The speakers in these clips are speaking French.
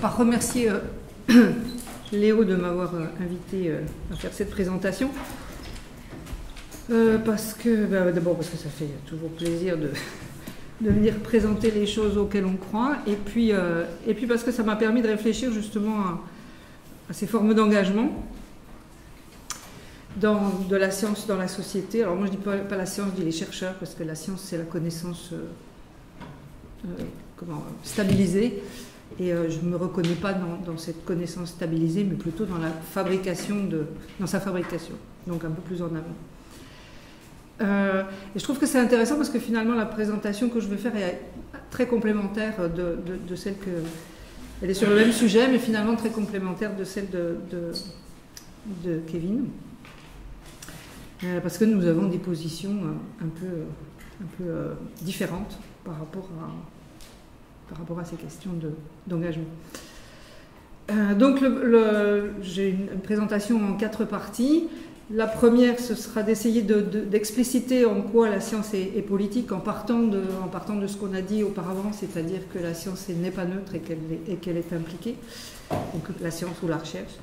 par remercier Léo de m'avoir invité à faire cette présentation. D'abord parce que ça fait toujours plaisir de venir présenter les choses auxquelles on croit, et puis parce que ça m'a permis de réfléchir justement à ces formes d'engagement de la science dans la société. Alors moi je dis pas la science, je dis les chercheurs, parce que la science c'est la connaissance stabilisée, et je ne me reconnais pas dans cette connaissance stabilisée, mais plutôt dans sa fabrication, donc un peu plus en amont. Et je trouve que c'est intéressant parce que finalement la présentation que je vais faire est très complémentaire de celle que... Elle est sur le même sujet, mais finalement très complémentaire de celle de Kevin. Parce que nous avons des positions un peu différentes par rapport à ces questions d'engagement. Donc j'ai une présentation en 4 parties. La première, ce sera d'essayer d'expliciter en quoi la science est politique en partant de ce qu'on a dit auparavant, c'est-à-dire que la science n'est pas neutre et qu'elle est impliquée, donc la science ou la recherche.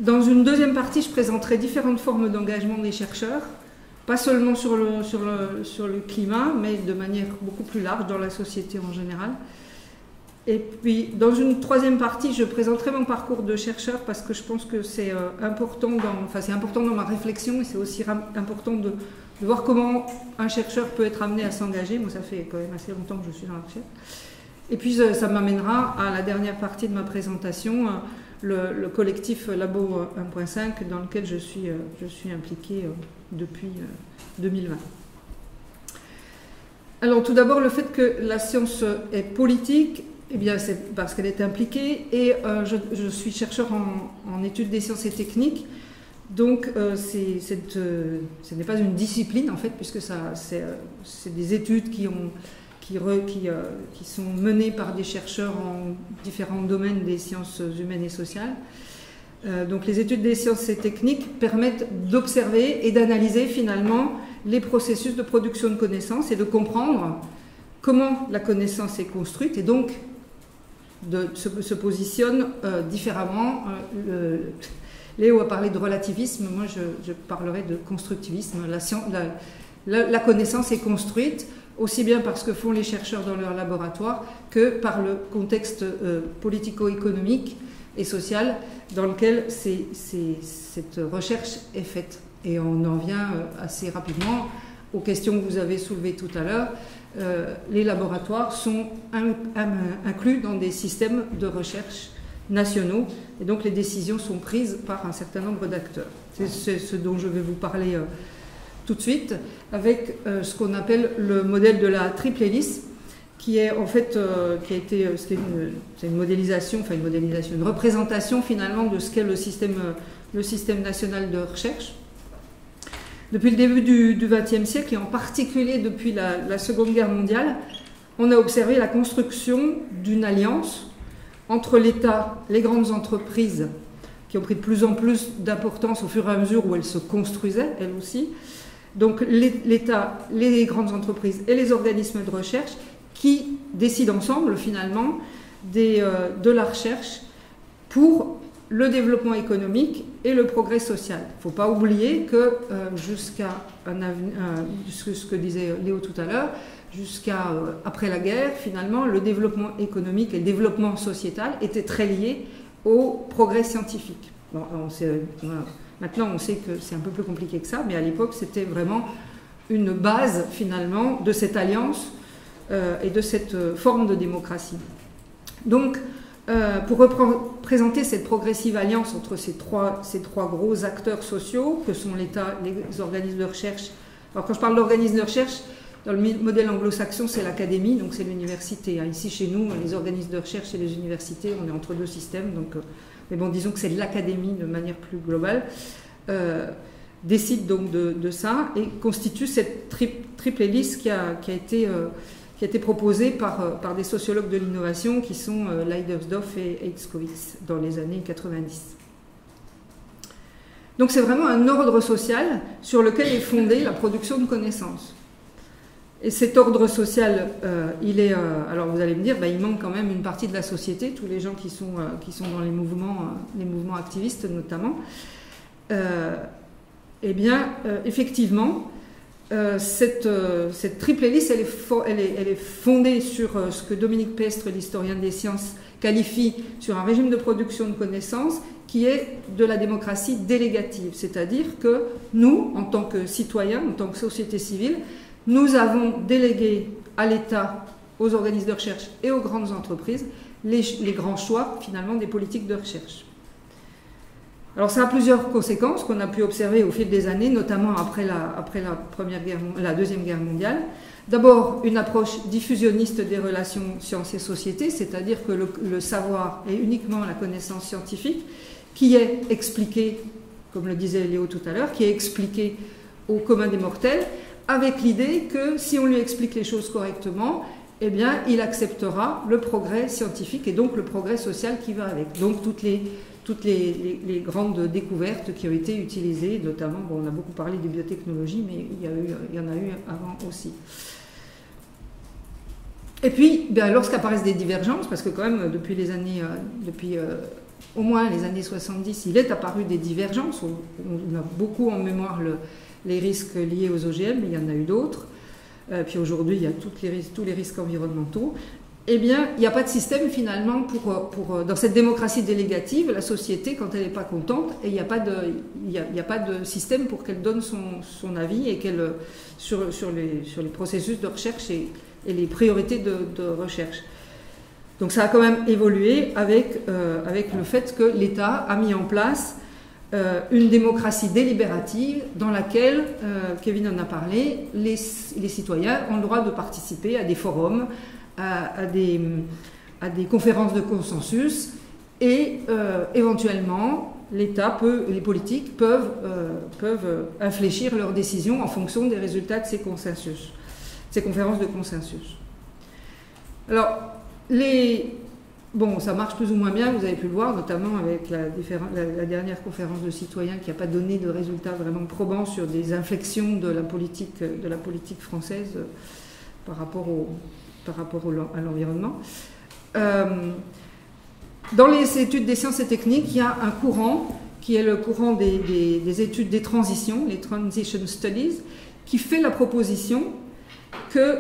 Dans une deuxième partie, je présenterai différentes formes d'engagement des chercheurs, pas seulement sur le climat, mais de manière beaucoup plus large dans la société en général. Et puis, dans une troisième partie, je présenterai mon parcours de chercheur parce que je pense que c'est important dans ma réflexion, et c'est aussi important de voir comment un chercheur peut être amené à s'engager. Moi, ça fait quand même assez longtemps que je suis dans la recherche. Et puis, ça m'amènera à la dernière partie de ma présentation, le collectif Labo 1.5, dans lequel je suis impliquée depuis 2020. Alors, tout d'abord, le fait que la science est politique, eh bien, c'est parce qu'elle est impliquée, et je suis chercheur en études des sciences et techniques, donc ce n'est pas une discipline en fait, puisque c'est des études qui sont menées par des chercheurs en différents domaines des sciences humaines et sociales. Donc les études des sciences et techniques permettent d'observer et d'analyser finalement les processus de production de connaissances et de comprendre comment la connaissance est construite, et donc se positionne différemment. Léo a parlé de relativisme, moi je parlerai de constructivisme. La connaissance est construite aussi bien par ce que font les chercheurs dans leur laboratoire que par le contexte politico-économique et social dans lequel cette recherche est faite. Et on en vient assez rapidement aux questions que vous avez soulevées tout à l'heure. Les laboratoires sont inclus dans des systèmes de recherche nationaux, et donc les décisions sont prises par un certain nombre d'acteurs. C'est ce dont je vais vous parler tout de suite, avec ce qu'on appelle le modèle de la triple hélice, qui est en fait c'est une modélisation, une représentation finalement de ce qu'est le système national de recherche. Depuis le début du XXe siècle, et en particulier depuis la Seconde Guerre mondiale, on a observé la construction d'une alliance entre l'État, les grandes entreprises, qui ont pris de plus en plus d'importance au fur et à mesure où elles se construisaient, elles aussi. Donc l'État, les grandes entreprises et les organismes de recherche qui décident ensemble, finalement, de la recherche pour le développement économique et le progrès social. Il ne faut pas oublier que jusqu'à ce que disait Léo tout à l'heure, jusqu'à après la guerre, finalement, le développement économique et le développement sociétal étaient très liés au progrès scientifique. Bon, maintenant, on sait que c'est un peu plus compliqué que ça, mais à l'époque, c'était vraiment une base, finalement, de cette alliance et de cette forme de démocratie. Donc, pour présenter cette progressive alliance entre ces trois gros acteurs sociaux, que sont l'État, les organismes de recherche. Alors, quand je parle d'organismes de recherche, dans le modèle anglo-saxon, c'est l'académie, donc c'est l'université. Ici, chez nous, les organismes de recherche et les universités, on est entre deux systèmes. Donc, mais bon, disons que c'est l'académie de manière plus globale, décide donc de ça et constitue cette triple hélice qui a été proposée par des sociologues de l'innovation qui sont Leidersdorf et Heitskowitz dans les années 90. Donc c'est vraiment un ordre social sur lequel est fondée la production de connaissances. Et cet ordre social, il est... alors vous allez me dire, il manque quand même une partie de la société, tous les gens qui sont dans les mouvements activistes notamment. Effectivement, cette triple hélice, elle est fondée sur ce que Dominique Pestre, l'historien des sciences, qualifie sur un régime de production de connaissances qui est de la démocratie délégative. C'est-à-dire que nous, en tant que citoyens, en tant que société civile, nous avons délégué à l'État, aux organismes de recherche et aux grandes entreprises les grands choix, finalement, des politiques de recherche. Alors ça a plusieurs conséquences qu'on a pu observer au fil des années, notamment après la Deuxième Guerre mondiale. D'abord, une approche diffusionniste des relations sciences et société, c'est-à-dire que le savoir est uniquement la connaissance scientifique, qui est expliquée, comme le disait Léo tout à l'heure, qui est expliquée au commun des mortels, avec l'idée que si on lui explique les choses correctement, eh bien, il acceptera le progrès scientifique et donc le progrès social qui va avec. Donc toutes les grandes découvertes qui ont été utilisées, notamment, on a beaucoup parlé de biotechnologie, mais il y en a eu avant aussi. Et puis, lorsqu'apparaissent des divergences, parce que quand même, depuis au moins les années 70, il est apparu des divergences, on a beaucoup en mémoire les risques liés aux OGM, mais il y en a eu d'autres. Puis aujourd'hui, il y a tous les risques environnementaux. Eh bien, il n'y a pas de système finalement dans cette démocratie délégative, la société, quand elle n'est pas contente, et il n'y a pas de système pour qu'elle donne son avis et sur les processus de recherche et les priorités de recherche. Donc ça a quand même évolué avec le fait que l'État a mis en place une démocratie délibérative dans laquelle, Kevin en a parlé, les citoyens ont le droit de participer à des forums, à des conférences de consensus et éventuellement les politiques peuvent infléchir leurs décisions en fonction des résultats de ces conférences de consensus. Alors, ça marche plus ou moins bien, vous avez pu le voir, notamment avec la dernière conférence de citoyens qui n'a pas donné de résultats vraiment probants sur des inflexions de la politique française par rapport à l'environnement. Dans les études des sciences et techniques, il y a un courant qui est le courant des études des transitions, les Transition Studies, qui fait la proposition que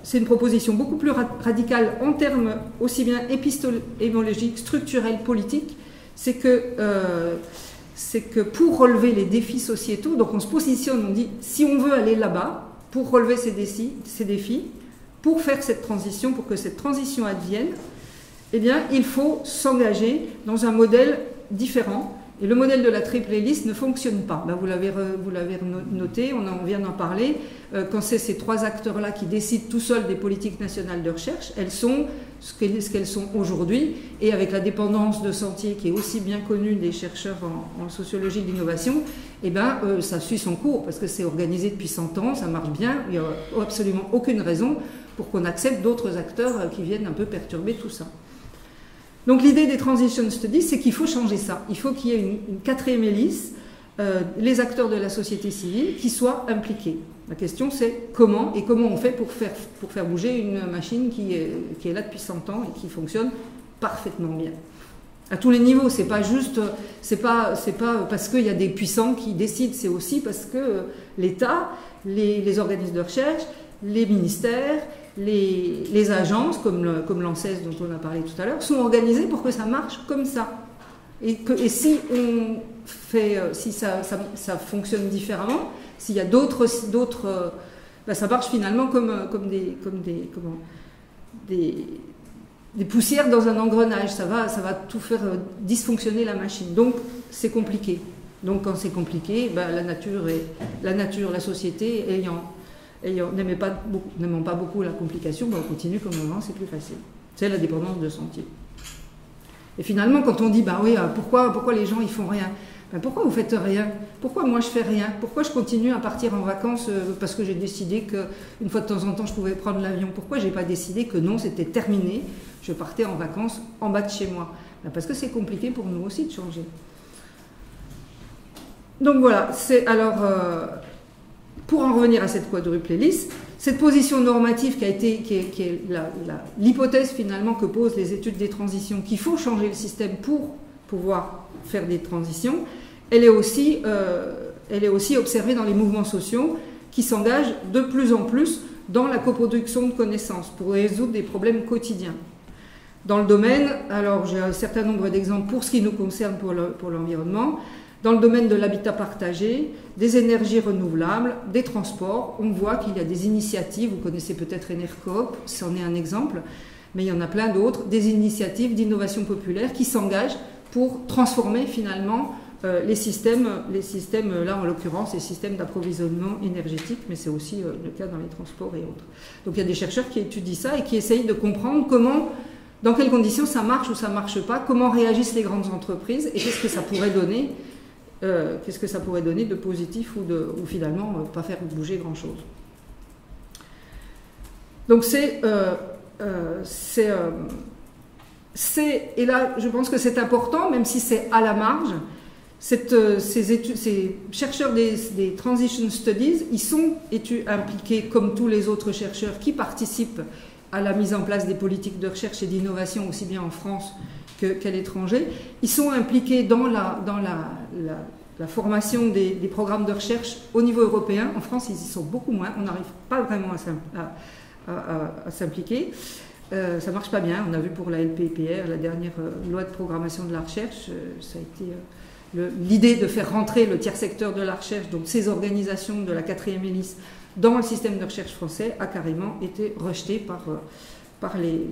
c'est une proposition beaucoup plus radicale en termes aussi bien épistémologiques, structurels, politiques, c'est que pour relever les défis sociétaux, donc on se positionne, on dit, si on veut aller là-bas, pour relever ces défis, pour faire cette transition, pour que cette transition advienne, eh bien, il faut s'engager dans un modèle différent. Et le modèle de la triple hélice ne fonctionne pas. Vous l'avez noté, on vient d'en parler. Quand c'est ces trois acteurs-là qui décident tout seuls des politiques nationales de recherche, elles sont ce qu'elles sont aujourd'hui. Et avec la dépendance de Sentier, qui est aussi bien connue des chercheurs en sociologie de l'innovation, eh bien, ça suit son cours, parce que c'est organisé depuis 100 ans, ça marche bien. Il n'y a absolument aucune raison pour qu'on accepte d'autres acteurs qui viennent un peu perturber tout ça. Donc l'idée des Transition Studies, c'est qu'il faut changer ça. Il faut qu'il y ait une quatrième hélice, les acteurs de la société civile qui soient impliqués. La question c'est comment on fait pour faire bouger une machine qui est là depuis 100 ans et qui fonctionne parfaitement bien. À tous les niveaux, c'est pas parce qu'il y a des puissants qui décident, c'est aussi parce que l'État, les organismes de recherche, les ministères, les agences, comme l'ANSES dont on a parlé tout à l'heure, sont organisées pour que ça marche comme ça. Et si ça fonctionne différemment, s'il y a ça marche finalement comme des poussières dans un engrenage. Ça va tout faire dysfonctionner la machine. Donc c'est compliqué. Donc quand c'est compliqué, la nature, la société n'aimant pas beaucoup la complication, on continue comme avant, c'est plus facile. C'est la dépendance de Sentier. Et finalement, quand on dit, pourquoi les gens ils font rien, pourquoi vous faites rien? Pourquoi moi je fais rien? Pourquoi je continue à partir en vacances parce que j'ai décidé qu'une fois de temps en temps je pouvais prendre l'avion? Pourquoi j'ai pas décidé que non, c'était terminé, je partais en vacances en bas de chez moi? Parce que c'est compliqué pour nous aussi de changer. Donc voilà, pour en revenir à cette quadruple hélice, cette position normative qui est l'hypothèse finalement que posent les études des transitions, qu'il faut changer le système pour pouvoir faire des transitions, elle est aussi observée dans les mouvements sociaux qui s'engagent de plus en plus dans la coproduction de connaissances pour résoudre des problèmes quotidiens. Dans le domaine, alors j'ai un certain nombre d'exemples pour ce qui nous concerne pour l'environnement, dans le domaine de l'habitat partagé, des énergies renouvelables, des transports, on voit qu'il y a des initiatives, vous connaissez peut-être Enercoop, c'en est un exemple, mais il y en a plein d'autres, des initiatives d'innovation populaire qui s'engagent pour transformer finalement les systèmes, là en l'occurrence, les systèmes d'approvisionnement énergétique, mais c'est aussi le cas dans les transports et autres. Donc il y a des chercheurs qui étudient ça et qui essayent de comprendre comment, dans quelles conditions ça marche ou ça ne marche pas, comment réagissent les grandes entreprises et qu'est-ce que ça pourrait donner, de positif ou finalement pas faire bouger grand-chose. Donc et là je pense que c'est important, même si c'est à la marge. Ces chercheurs des Transition Studies, ils sont impliqués comme tous les autres chercheurs qui participent à la mise en place des politiques de recherche et d'innovation aussi bien en France qu'à l'étranger. Ils sont impliqués dans la formation des programmes de recherche au niveau européen. En France, ils y sont beaucoup moins. On n'arrive pas vraiment à s'impliquer. Ça marche pas bien. On a vu pour la LPPR, la dernière loi de programmation de la recherche, ça a été l'idée de faire rentrer le tiers secteur de la recherche, donc ces organisations de la 4e hélice, dans le système de recherche français, a carrément été rejetée par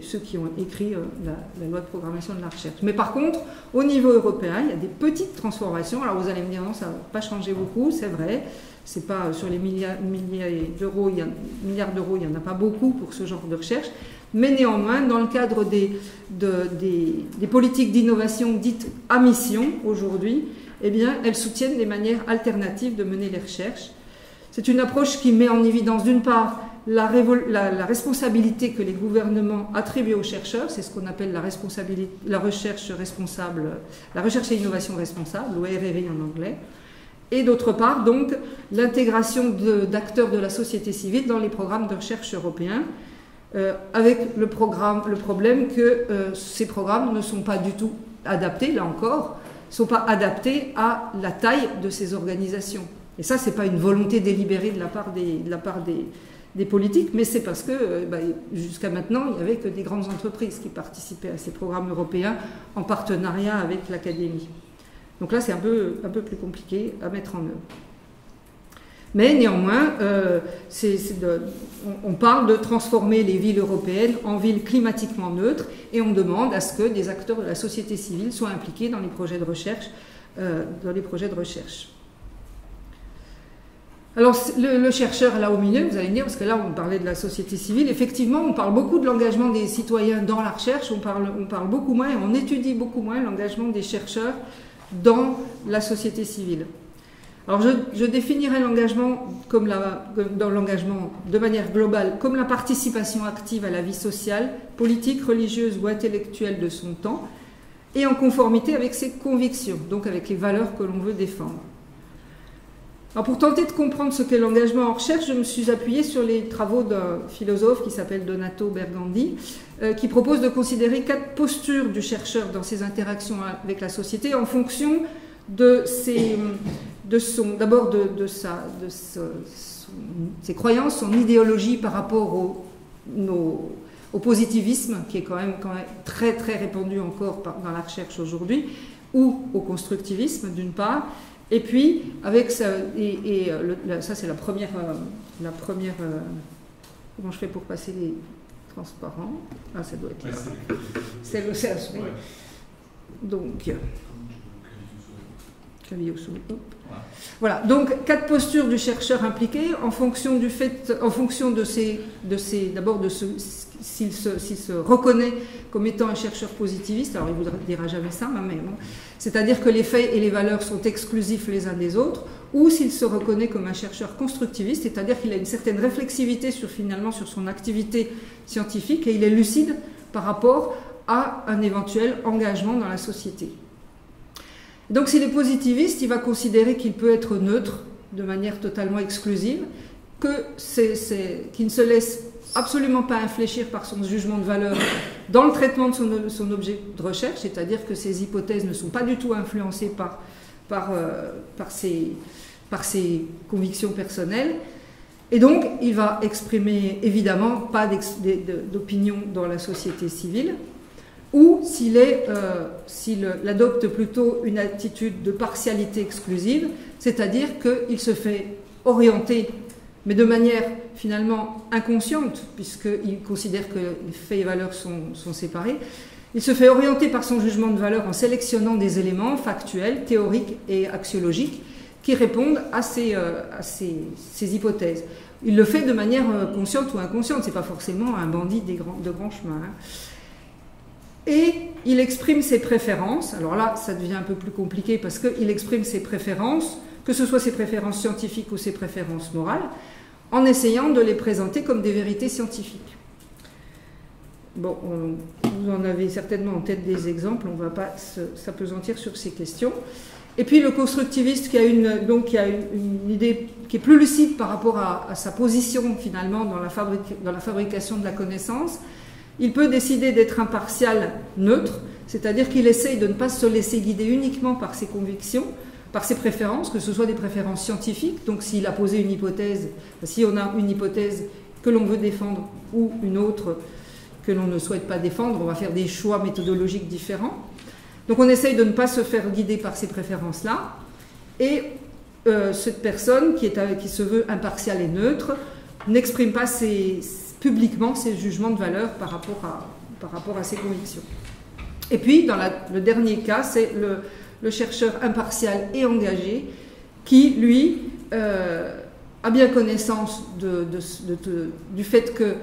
ceux qui ont écrit la loi de programmation de la recherche. Mais par contre, au niveau européen, il y a des petites transformations. Alors vous allez me dire, non, ça n'a pas changé beaucoup, c'est vrai. C'est pas sur les milliards d'euros, il n'y en a pas beaucoup pour ce genre de recherche. Mais néanmoins, dans le cadre des politiques d'innovation dites à mission aujourd'hui, eh bien, elles soutiennent des manières alternatives de mener les recherches. C'est une approche qui met en évidence, d'une part, la responsabilité que les gouvernements attribuent aux chercheurs, c'est ce qu'on appelle la recherche responsable, la recherche et innovation responsable, ou RRI en anglais, et d'autre part, donc, l'intégration d'acteurs de la société civile dans les programmes de recherche européens, avec le problème que ces programmes ne sont pas du tout adaptés, là encore, ne sont pas adaptés à la taille de ces organisations. Et ça, ce n'est pas une volonté délibérée de la part des politiques, mais c'est parce que jusqu'à maintenant, il n'y avait que des grandes entreprises qui participaient à ces programmes européens en partenariat avec l'académie. Donc là, c'est un peu plus compliqué à mettre en œuvre. Mais néanmoins, on parle de transformer les villes européennes en villes climatiquement neutres et on demande à ce que des acteurs de la société civile soient impliqués dans les projets de recherche. Alors, le chercheur là au milieu, vous allez me dire, parce que là on parlait de la société civile, effectivement on parle beaucoup de l'engagement des citoyens dans la recherche, on parle beaucoup moins et on étudie beaucoup moins l'engagement des chercheurs dans la société civile. Alors je définirais l'engagement dans l'engagement de manière globale comme la participation active à la vie sociale, politique, religieuse ou intellectuelle de son temps et en conformité avec ses convictions, donc avec les valeurs que l'on veut défendre. Alors pour tenter de comprendre ce qu'est l'engagement en recherche, je me suis appuyée sur les travaux d'un philosophe qui s'appelle Donato Bergandi, qui propose de considérer 4 postures du chercheur dans ses interactions avec la société en fonction de ses croyances, son idéologie par rapport au positivisme, qui est quand même très très répandu encore dans la recherche aujourd'hui, ou au constructivisme d'une part. Et puis, avec ça, ça c'est la première comment je fais pour passer les transparents? Ah, ça doit être là. C'est le CH. Oui. Donc, voilà. Donc, 4 postures du chercheur impliqué en fonction d'abord s'il se reconnaît comme étant un chercheur positiviste. Alors, il ne vous dira jamais ça, mais bon. C'est-à-dire que les faits et les valeurs sont exclusifs les uns des autres, ou s'il se reconnaît comme un chercheur constructiviste, c'est-à-dire qu'il a une certaine réflexivité sur son activité scientifique et il est lucide par rapport à un éventuel engagement dans la société. Donc s'il est positiviste, il va considérer qu'il peut être neutre de manière totalement exclusive, qui ne se laisse absolument pas infléchir par son jugement de valeur dans le traitement de son objet de recherche, c'est-à-dire que ses hypothèses ne sont pas du tout influencées par ses convictions personnelles. Et donc, il va exprimer évidemment pas d'opinion dans la société civile, ou s'il adopte plutôt une attitude de partialité exclusive, c'est-à-dire qu'il se fait orienter, mais de manière finalement inconsciente, puisqu'il considère que les faits et valeurs sont séparés. Il se fait orienter par son jugement de valeur en sélectionnant des éléments factuels, théoriques et axiologiques qui répondent à ces hypothèses. Il le fait de manière consciente ou inconsciente, ce n'est pas forcément un bandit de grands chemins. Hein. Et il exprime ses préférences. Alors là, ça devient un peu plus compliqué parce qu'il exprime ses préférences, que ce soit ses préférences scientifiques ou ses préférences morales, en essayant de les présenter comme des vérités scientifiques. Bon, vous en avez certainement en tête des exemples, on ne va pas s'appesantir sur ces questions. Et puis le constructiviste qui a une idée qui est plus lucide par rapport à sa position finalement dans la fabrication de la connaissance, il peut décider d'être impartial, neutre, c'est-à-dire qu'il essaye de ne pas se laisser guider uniquement par ses convictions, par ses préférences, que ce soit des préférences scientifiques, donc s'il a posé une hypothèse, si on a une hypothèse que l'on veut défendre ou une autre que l'on ne souhaite pas défendre, on va faire des choix méthodologiques différents. Donc on essaye de ne pas se faire guider par ces préférences-là, et cette personne qui se veut impartiale et neutre n'exprime pas publiquement ses jugements de valeur par rapport à ses convictions. Et puis, dans le dernier cas, c'est le chercheur impartial et engagé qui, lui, a bien connaissance du fait que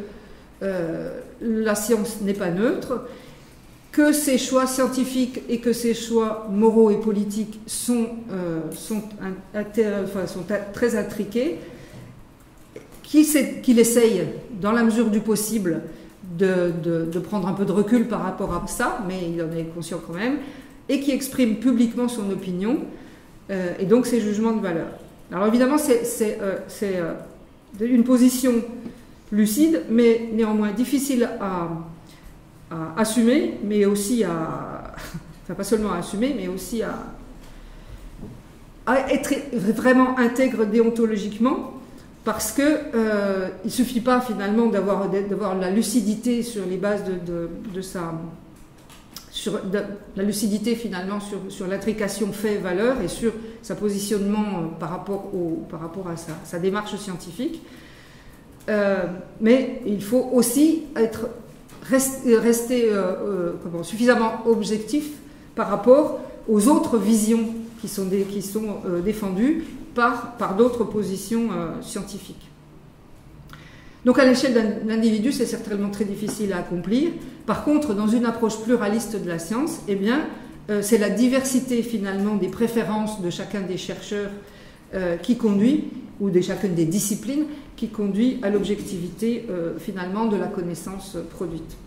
la science n'est pas neutre, que ses choix scientifiques et que ses choix moraux et politiques sont très intriqués, qu'il essaye, dans la mesure du possible, de prendre un peu de recul par rapport à ça, mais il en est conscient quand même, et qui exprime publiquement son opinion, et donc ses jugements de valeur. Alors évidemment, c'est une position lucide, mais néanmoins difficile à assumer, mais aussi enfin pas seulement à assumer, mais aussi à être vraiment intègre déontologiquement, parce que il suffit pas finalement d'avoir la lucidité sur les bases la lucidité finalement sur l'intrication fait-valeur et sur sa positionnement par rapport à sa démarche scientifique, mais il faut aussi rester suffisamment objectif par rapport aux autres visions qui sont défendues par d'autres positions scientifiques. Donc à l'échelle d'un individu, c'est certainement très difficile à accomplir. Par contre, dans une approche pluraliste de la science, eh bien, c'est la diversité finalement des préférences de chacun des chercheurs qui conduit, ou de chacune des disciplines, qui conduit à l'objectivité finalement de la connaissance produite.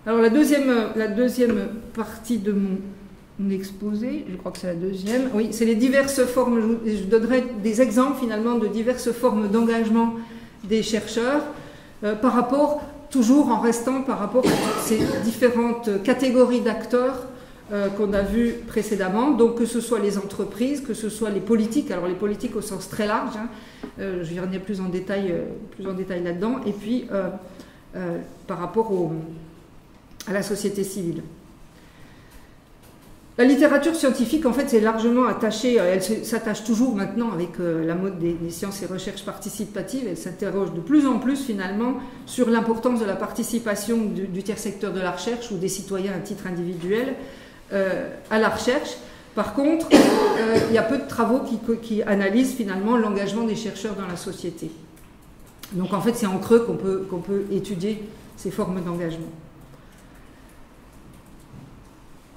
Alors la deuxième partie de mon exposé, je crois que c'est la deuxième, oui, c'est les diverses formes, je donnerai des exemples finalement de diverses formes d'engagement des chercheurs toujours en restant par rapport à ces différentes catégories d'acteurs qu'on a vues précédemment, donc que ce soit les entreprises, que ce soit les politiques, alors les politiques au sens très large, hein, je vais revenir plus en détail là-dedans, et puis par rapport à la société civile. La littérature scientifique, en fait, c'est largement attachée, elle s'attache toujours maintenant avec la mode des sciences et recherches participatives, elle s'interroge de plus en plus finalement sur l'importance de la participation du tiers secteur de la recherche ou des citoyens à titre individuel à la recherche. Par contre, il y a peu de travaux qui analysent finalement l'engagement des chercheurs dans la société. Donc en fait, c'est en creux qu'on peut étudier ces formes d'engagement.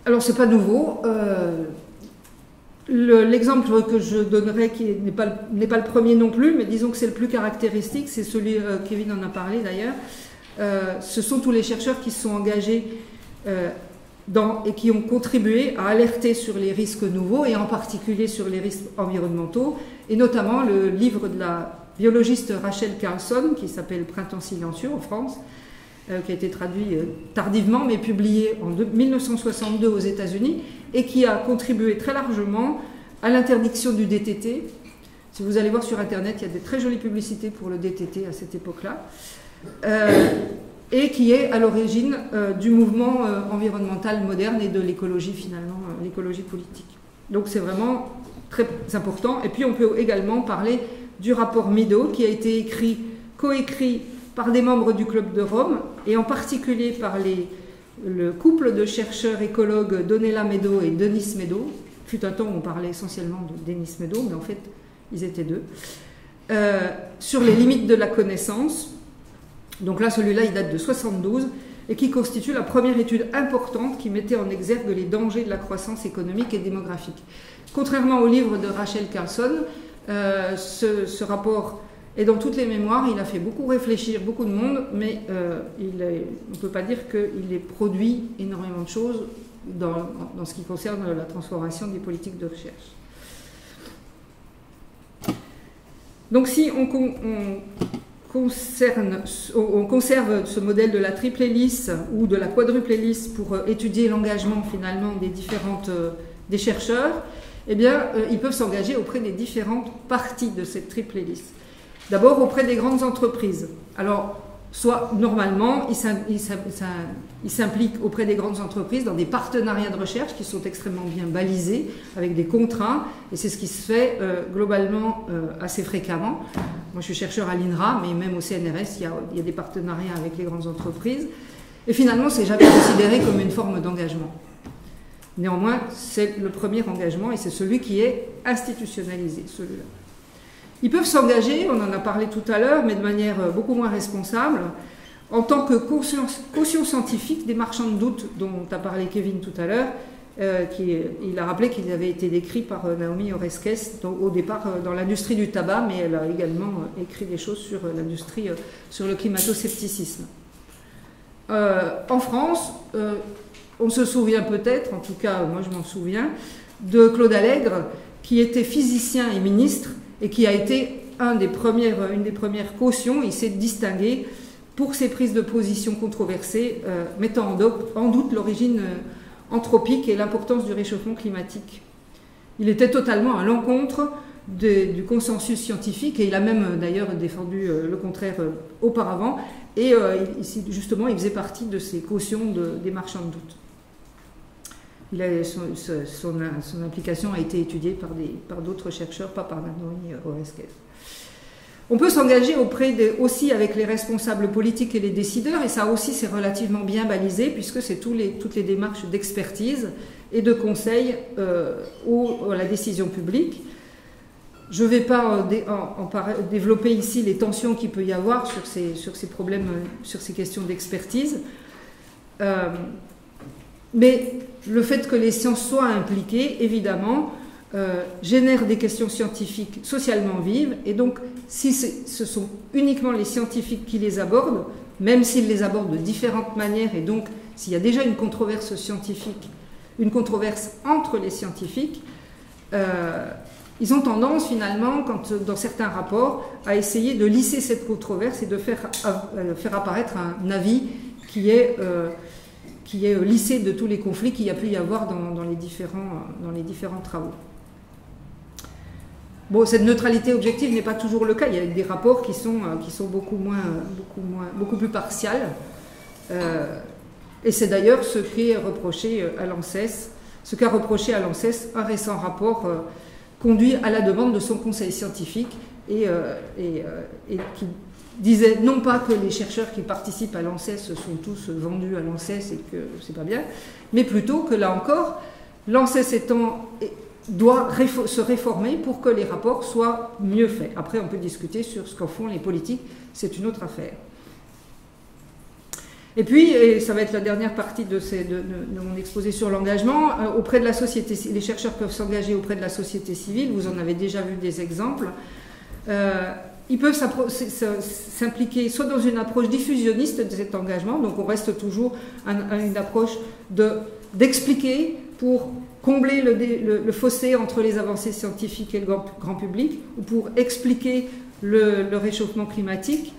Alors, c'est pas nouveau. L'exemple que je donnerai, qui n'est pas le premier non plus, mais disons que c'est le plus caractéristique, c'est celui, Kevin en a parlé d'ailleurs, ce sont tous les chercheurs qui se sont engagés et qui ont contribué à alerter sur les risques nouveaux et en particulier sur les risques environnementaux, et notamment le livre de la biologiste Rachel Carlson qui s'appelle Printemps silencieux en France, qui a été traduit tardivement mais publié en 1962 aux États-Unis et qui a contribué très largement à l'interdiction du DTT. Si vous allez voir sur Internet, il y a des très jolies publicités pour le DTT à cette époque-là. Et qui est à l'origine du mouvement environnemental moderne et de l'écologie finalement, l'écologie politique. Donc c'est vraiment très important. Et puis on peut également parler du rapport Meadows qui a été coécrit par des membres du Club de Rome et en particulier par le couple de chercheurs écologues Donella Meadows et Denis Meadows. Fut un temps où on parlait essentiellement de Denis Meadows, mais en fait ils étaient deux. Sur les limites de la connaissance. Donc là, celui-là, il date de 72 et qui constitue la première étude importante qui mettait en exergue les dangers de la croissance économique et démographique. Contrairement au livre de Rachel Carlson, ce rapport est dans toutes les mémoires, il a fait beaucoup réfléchir beaucoup de monde, mais on ne peut pas dire qu'il ait produit énormément de choses dans ce qui concerne la transformation des politiques de recherche. Donc si on conserve ce modèle de la triple hélice ou de la quadruple hélice pour étudier l'engagement finalement des chercheurs, eh bien, ils peuvent s'engager auprès des différentes parties de cette triple hélice. D'abord auprès des grandes entreprises. Alors, soit normalement, ils s'impliquent auprès des grandes entreprises dans des partenariats de recherche qui sont extrêmement bien balisés, avec des contrats, et c'est ce qui se fait globalement assez fréquemment. Moi, je suis chercheur à l'INRA, mais même au CNRS, il y a des partenariats avec les grandes entreprises. Et finalement, c'est jamais considéré comme une forme d'engagement. Néanmoins, c'est le premier engagement et c'est celui qui est institutionnalisé, celui-là. Ils peuvent s'engager, on en a parlé tout à l'heure, mais de manière beaucoup moins responsable, en tant que caution scientifique des marchands de doute dont a parlé Kevin tout à l'heure. Il a rappelé qu'il avait été décrit par Naomi Oreskes au départ dans l'industrie du tabac, mais elle a également écrit des choses sur l'industrie, sur le climato-scepticisme. En France, on se souvient peut-être, en tout cas moi je m'en souviens, de Claude Allègre, qui était physicien et ministre, et qui a été une des premières cautions. Il s'est distingué pour ses prises de position controversées, mettant en doute l'origine anthropique et l'importance du réchauffement climatique. Il était totalement à l'encontre du consensus scientifique, et il a même d'ailleurs défendu le contraire auparavant, et justement il faisait partie de ces cautions des marchands de doute. Son implication a été étudiée par d'autres chercheurs, pas par Naomi Oreskes. On peut s'engager aussi avec les responsables politiques et les décideurs, et ça aussi c'est relativement bien balisé, puisque c'est toutes les démarches d'expertise et de conseil à la décision publique. Je ne vais pas développer ici les tensions qu'il peut y avoir sur ces problèmes, sur ces questions d'expertise. Mais le fait que les sciences soient impliquées, évidemment, génère des questions scientifiques socialement vives. Et donc, si ce sont uniquement les scientifiques qui les abordent, même s'ils les abordent de différentes manières, et donc s'il y a déjà une controverse scientifique, une controverse entre les scientifiques, ils ont tendance finalement, dans certains rapports, à essayer de lisser cette controverse et de faire apparaître un avis qui est lissé de tous les conflits qu'il y a pu y avoir dans les différents travaux. Bon, cette neutralité objective n'est pas toujours le cas. Il y a des rapports qui sont beaucoup plus partials. Et c'est d'ailleurs ce qu'a reproché à l'ANSES un récent rapport conduit à la demande de son conseil scientifique et qui disait non pas que les chercheurs qui participent à l'ANSES sont tous vendus à l'ANSES et que c'est pas bien, mais plutôt que là encore, l'ANSES doit se réformer pour que les rapports soient mieux faits. Après, on peut discuter sur ce qu'en font les politiques, c'est une autre affaire. Et puis, et ça va être la dernière partie de mon exposé sur l'engagement, auprès de la société, les chercheurs peuvent s'engager auprès de la société civile, vous en avez déjà vu des exemples. Ils peuvent s'impliquer soit dans une approche diffusionniste de cet engagement, donc on reste toujours à une approche de d'expliquer pour combler le fossé entre les avancées scientifiques et le grand public, ou pour expliquer le réchauffement climatique,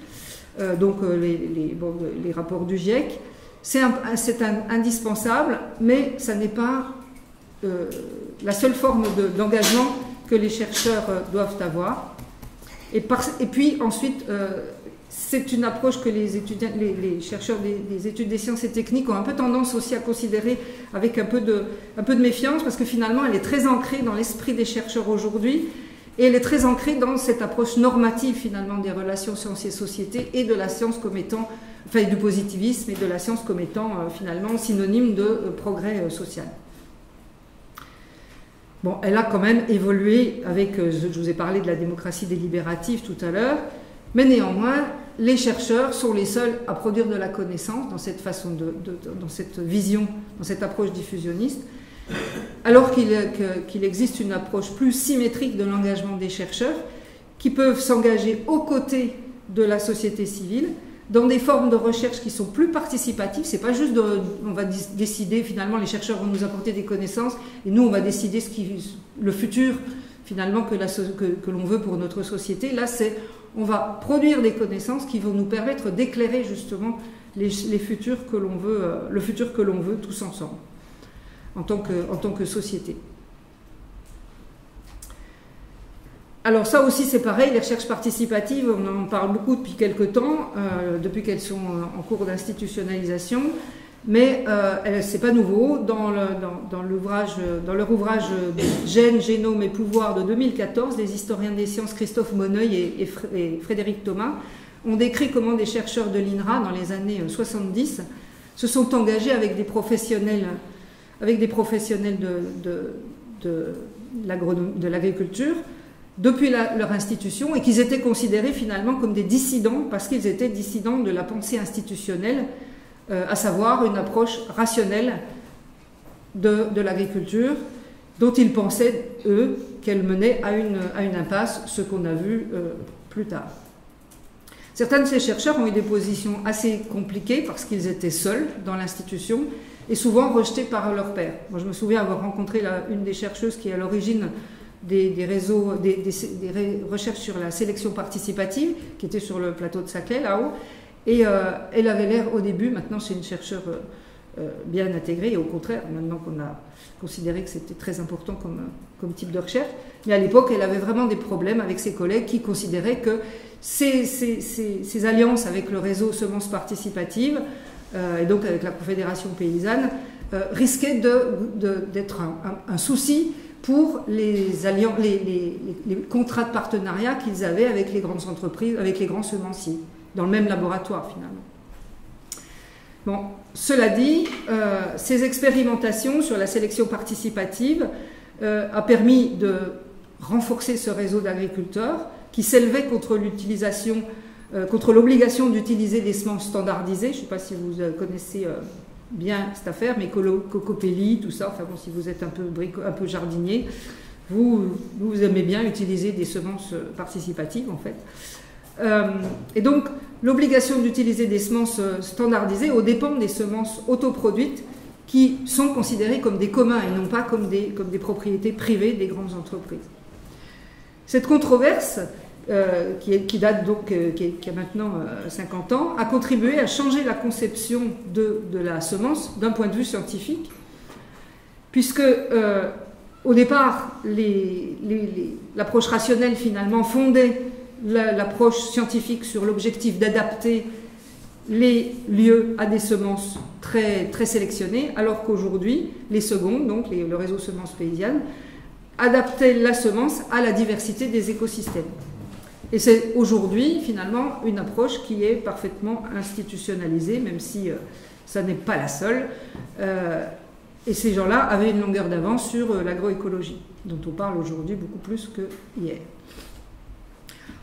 donc les rapports du GIEC. C'est indispensable, mais ça n'est pas la seule forme d'engagement que les chercheurs doivent avoir. Et puis ensuite, c'est une approche que les chercheurs des études des sciences et techniques ont un peu tendance aussi à considérer avec un peu de méfiance, parce que finalement elle est très ancrée dans l'esprit des chercheurs aujourd'hui, et elle est très ancrée dans cette approche normative finalement des relations sciences et société, et de la science comme étant, enfin du positivisme, et de la science comme étant finalement synonyme de progrès social. Bon, elle a quand même évolué avec, je vous ai parlé de la démocratie délibérative tout à l'heure, mais néanmoins, les chercheurs sont les seuls à produire de la connaissance dans cette façon dans cette vision, dans cette approche diffusionniste, alors qu'il existe une approche plus symétrique de l'engagement des chercheurs qui peuvent s'engager aux côtés de la société civile dans des formes de recherche qui sont plus participatives. C'est pas juste on va décider, finalement les chercheurs vont nous apporter des connaissances et nous on va décider le futur finalement que l'on veut pour notre société. Là on va produire des connaissances qui vont nous permettre d'éclairer justement les futurs que l'on veut, le futur que l'on veut tous ensemble, en tant que société. Alors ça aussi c'est pareil, les recherches participatives, on en parle beaucoup depuis quelques temps, depuis qu'elles sont en cours d'institutionnalisation, mais c'est pas nouveau. Dans leur ouvrage Gènes, génome et pouvoir de 2014, les historiens des sciences Christophe Moneuil et Frédéric Thomas ont décrit comment des chercheurs de l'INRA dans les années 70 se sont engagés avec des professionnels de l'agriculture depuis leur institution, et qu'ils étaient considérés finalement comme des dissidents parce qu'ils étaient dissidents de la pensée institutionnelle, à savoir une approche rationnelle de l'agriculture, dont ils pensaient, eux, qu'elle menait à une impasse, ce qu'on a vu plus tard. Certains de ces chercheurs ont eu des positions assez compliquées parce qu'ils étaient seuls dans l'institution et souvent rejetés par leurs pairs. Moi, je me souviens avoir rencontré une des chercheuses qui est à l'origine des recherches sur la sélection participative, qui était sur le plateau de Saclay, là-haut. Et elle avait l'air, au début, maintenant c'est une chercheure bien intégrée, et au contraire, maintenant qu'on a considéré que c'était très important comme type de recherche, mais à l'époque, elle avait vraiment des problèmes avec ses collègues qui considéraient que ces alliances avec le réseau Semences Participatives, et donc avec la Confédération paysanne, risquaient d'être un souci pour les contrats de partenariat qu'ils avaient avec les grandes entreprises, avec les grands semenciers, dans le même laboratoire finalement. Bon, cela dit, ces expérimentations sur la sélection participative a permis de renforcer ce réseau d'agriculteurs qui s'élevait contre l'obligation d'utiliser des semences standardisées. Je ne sais pas si vous connaissez bien cette affaire, mais Cocopelli, tout ça, enfin bon, si vous êtes un peu jardinier, vous aimez bien utiliser des semences participatives en fait. Et donc l'obligation d'utiliser des semences standardisées aux dépens des semences autoproduites qui sont considérées comme des communs et non pas comme des propriétés privées des grandes entreprises. Cette controverse, qui date donc, qui a maintenant 50 ans, a contribué à changer la conception de la semence d'un point de vue scientifique, puisque au départ, l'approche rationnelle finalement fondait l'approche scientifique sur l'objectif d'adapter les lieux à des semences très, très sélectionnées, alors qu'aujourd'hui, les secondes, donc le réseau semences paysannes, adaptaient la semence à la diversité des écosystèmes. Et c'est aujourd'hui, finalement, une approche qui est parfaitement institutionnalisée, même si ça n'est pas la seule. Et ces gens-là avaient une longueur d'avance sur l'agroécologie, dont on parle aujourd'hui beaucoup plus que hier.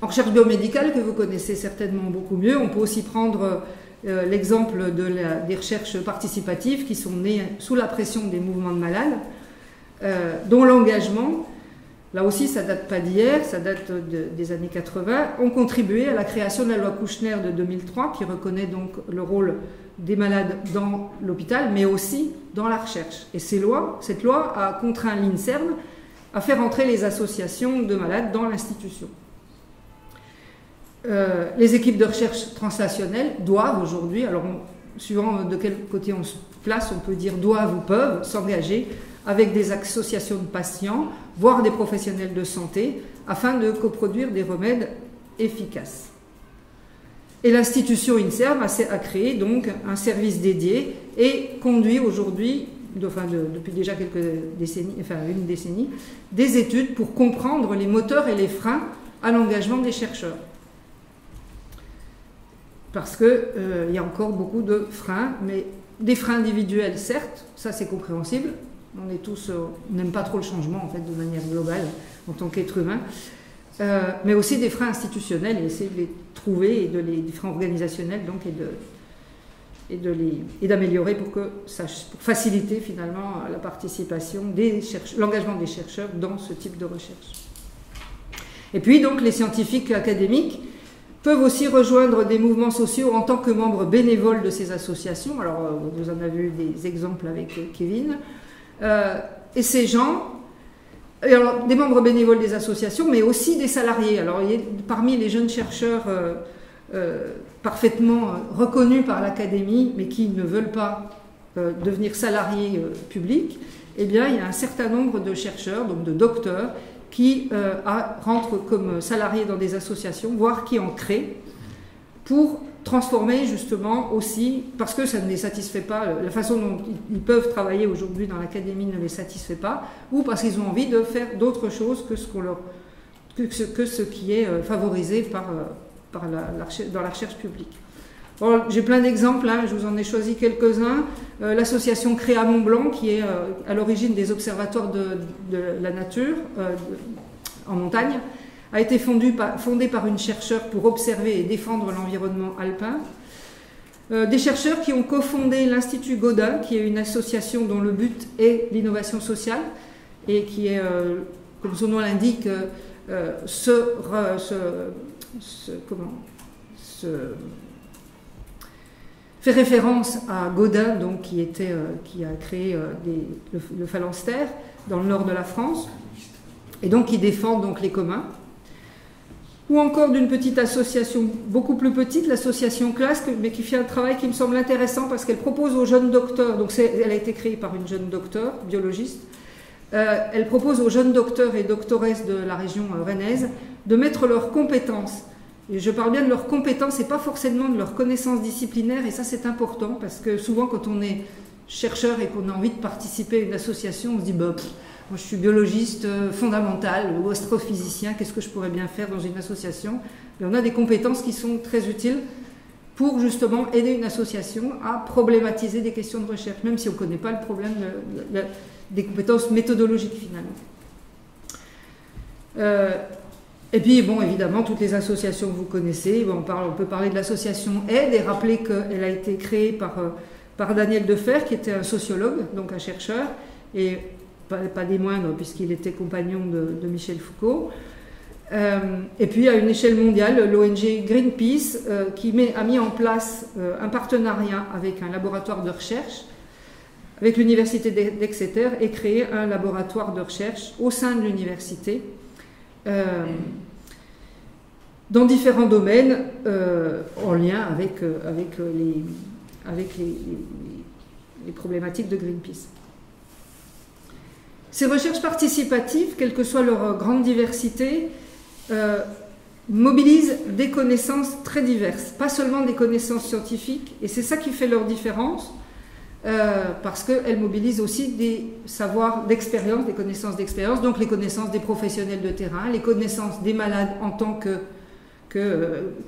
En recherche biomédicale, que vous connaissez certainement beaucoup mieux, on peut aussi prendre l'exemple des recherches participatives qui sont nées sous la pression des mouvements de malades, dont l'engagement là aussi ça date pas d'hier, ça date des années 80, ont contribué à la création de la loi Kouchner de 2003 qui reconnaît donc le rôle des malades dans l'hôpital, mais aussi dans la recherche. Et cette loi a contraint l'INSERM à faire entrer les associations de malades dans l'institution. Les équipes de recherche translationnelles doivent aujourd'hui, alors suivant de quel côté on se place, on peut dire doivent ou peuvent s'engager avec des associations de patients, voire des professionnels de santé, afin de coproduire des remèdes efficaces. Et l'institution INSERM a créé donc un service dédié et conduit aujourd'hui, depuis déjà quelques décennies, une décennie, des études pour comprendre les moteurs et les freins à l'engagement des chercheurs. Parce qu'il y a encore beaucoup de freins, mais des freins individuels, certes, ça c'est compréhensible. On n'aime pas trop le changement en fait de manière globale en tant qu'être humain. Mais aussi des freins institutionnels et essayer de les trouver, et des freins organisationnels donc, et d'améliorer pour faciliter finalement la participation l'engagement des chercheurs dans ce type de recherche. Et puis donc les scientifiques académiques peuvent aussi rejoindre des mouvements sociaux en tant que membres bénévoles de ces associations. Alors vous en avez eu des exemples avec Kevin. Et ces gens, alors, des membres bénévoles des associations, mais aussi des salariés. Alors, parmi les jeunes chercheurs parfaitement reconnus par l'académie, mais qui ne veulent pas devenir salariés publics, eh bien, il y a un certain nombre de chercheurs, donc de docteurs, qui rentrent comme salariés dans des associations, voire qui en créent, pour transformer justement aussi, parce que ça ne les satisfait pas, la façon dont ils peuvent travailler aujourd'hui dans l'académie ne les satisfait pas, ou parce qu'ils ont envie de faire d'autres choses que ce qui est favorisé dans la recherche publique. Bon, j'ai plein d'exemples, hein, je vous en ai choisi quelques-uns. L'association Créa Mont-Blanc, qui est à l'origine des observatoires de la nature en montagne, a été fondée par une chercheure pour observer et défendre l'environnement alpin. Des chercheurs qui ont cofondé l'Institut Gaudin, qui est une association dont le but est l'innovation sociale et qui est, comme son nom l'indique, fait référence à Gaudin, donc, qui a créé le phalanstère dans le nord de la France, et donc qui défend donc les communs. Ou encore d'une petite association beaucoup plus petite, l'association CLASC, mais qui fait un travail qui me semble intéressant parce qu'elle propose aux jeunes docteurs, donc elle a été créée par une jeune docteure, biologiste, elle propose aux jeunes docteurs et doctoresses de la région rennaise de mettre leurs compétences. Et je parle bien de leurs compétences et pas forcément de leurs connaissances disciplinaires, et ça c'est important parce que souvent quand on est chercheur et qu'on a envie de participer à une association, on se dit moi je suis biologiste fondamental ou astrophysicien, qu'est-ce que je pourrais bien faire dans une association? Et on a des compétences qui sont très utiles pour justement aider une association à problématiser des questions de recherche, même si on ne connaît pas le problème des compétences méthodologiques finalement. Et puis, bon, évidemment, toutes les associations que vous connaissez, on peut parler de l'association AIDE et rappeler qu'elle a été créée par Daniel Defer, qui était un sociologue, donc un chercheur, et pas des moindres, puisqu'il était compagnon de Michel Foucault. Et puis, à une échelle mondiale, l'ONG Greenpeace, a mis en place un partenariat avec un laboratoire de recherche, avec l'université d'Exeter, et créé un laboratoire de recherche au sein de l'université, dans différents domaines en lien avec les problématiques de Greenpeace. Ces recherches participatives, quelle que soit leur grande diversité, mobilisent des connaissances très diverses, pas seulement des connaissances scientifiques, et c'est ça qui fait leur différence, parce qu'elles mobilisent aussi des savoirs d'expérience, des connaissances d'expérience, donc les connaissances des professionnels de terrain, les connaissances des malades en tant que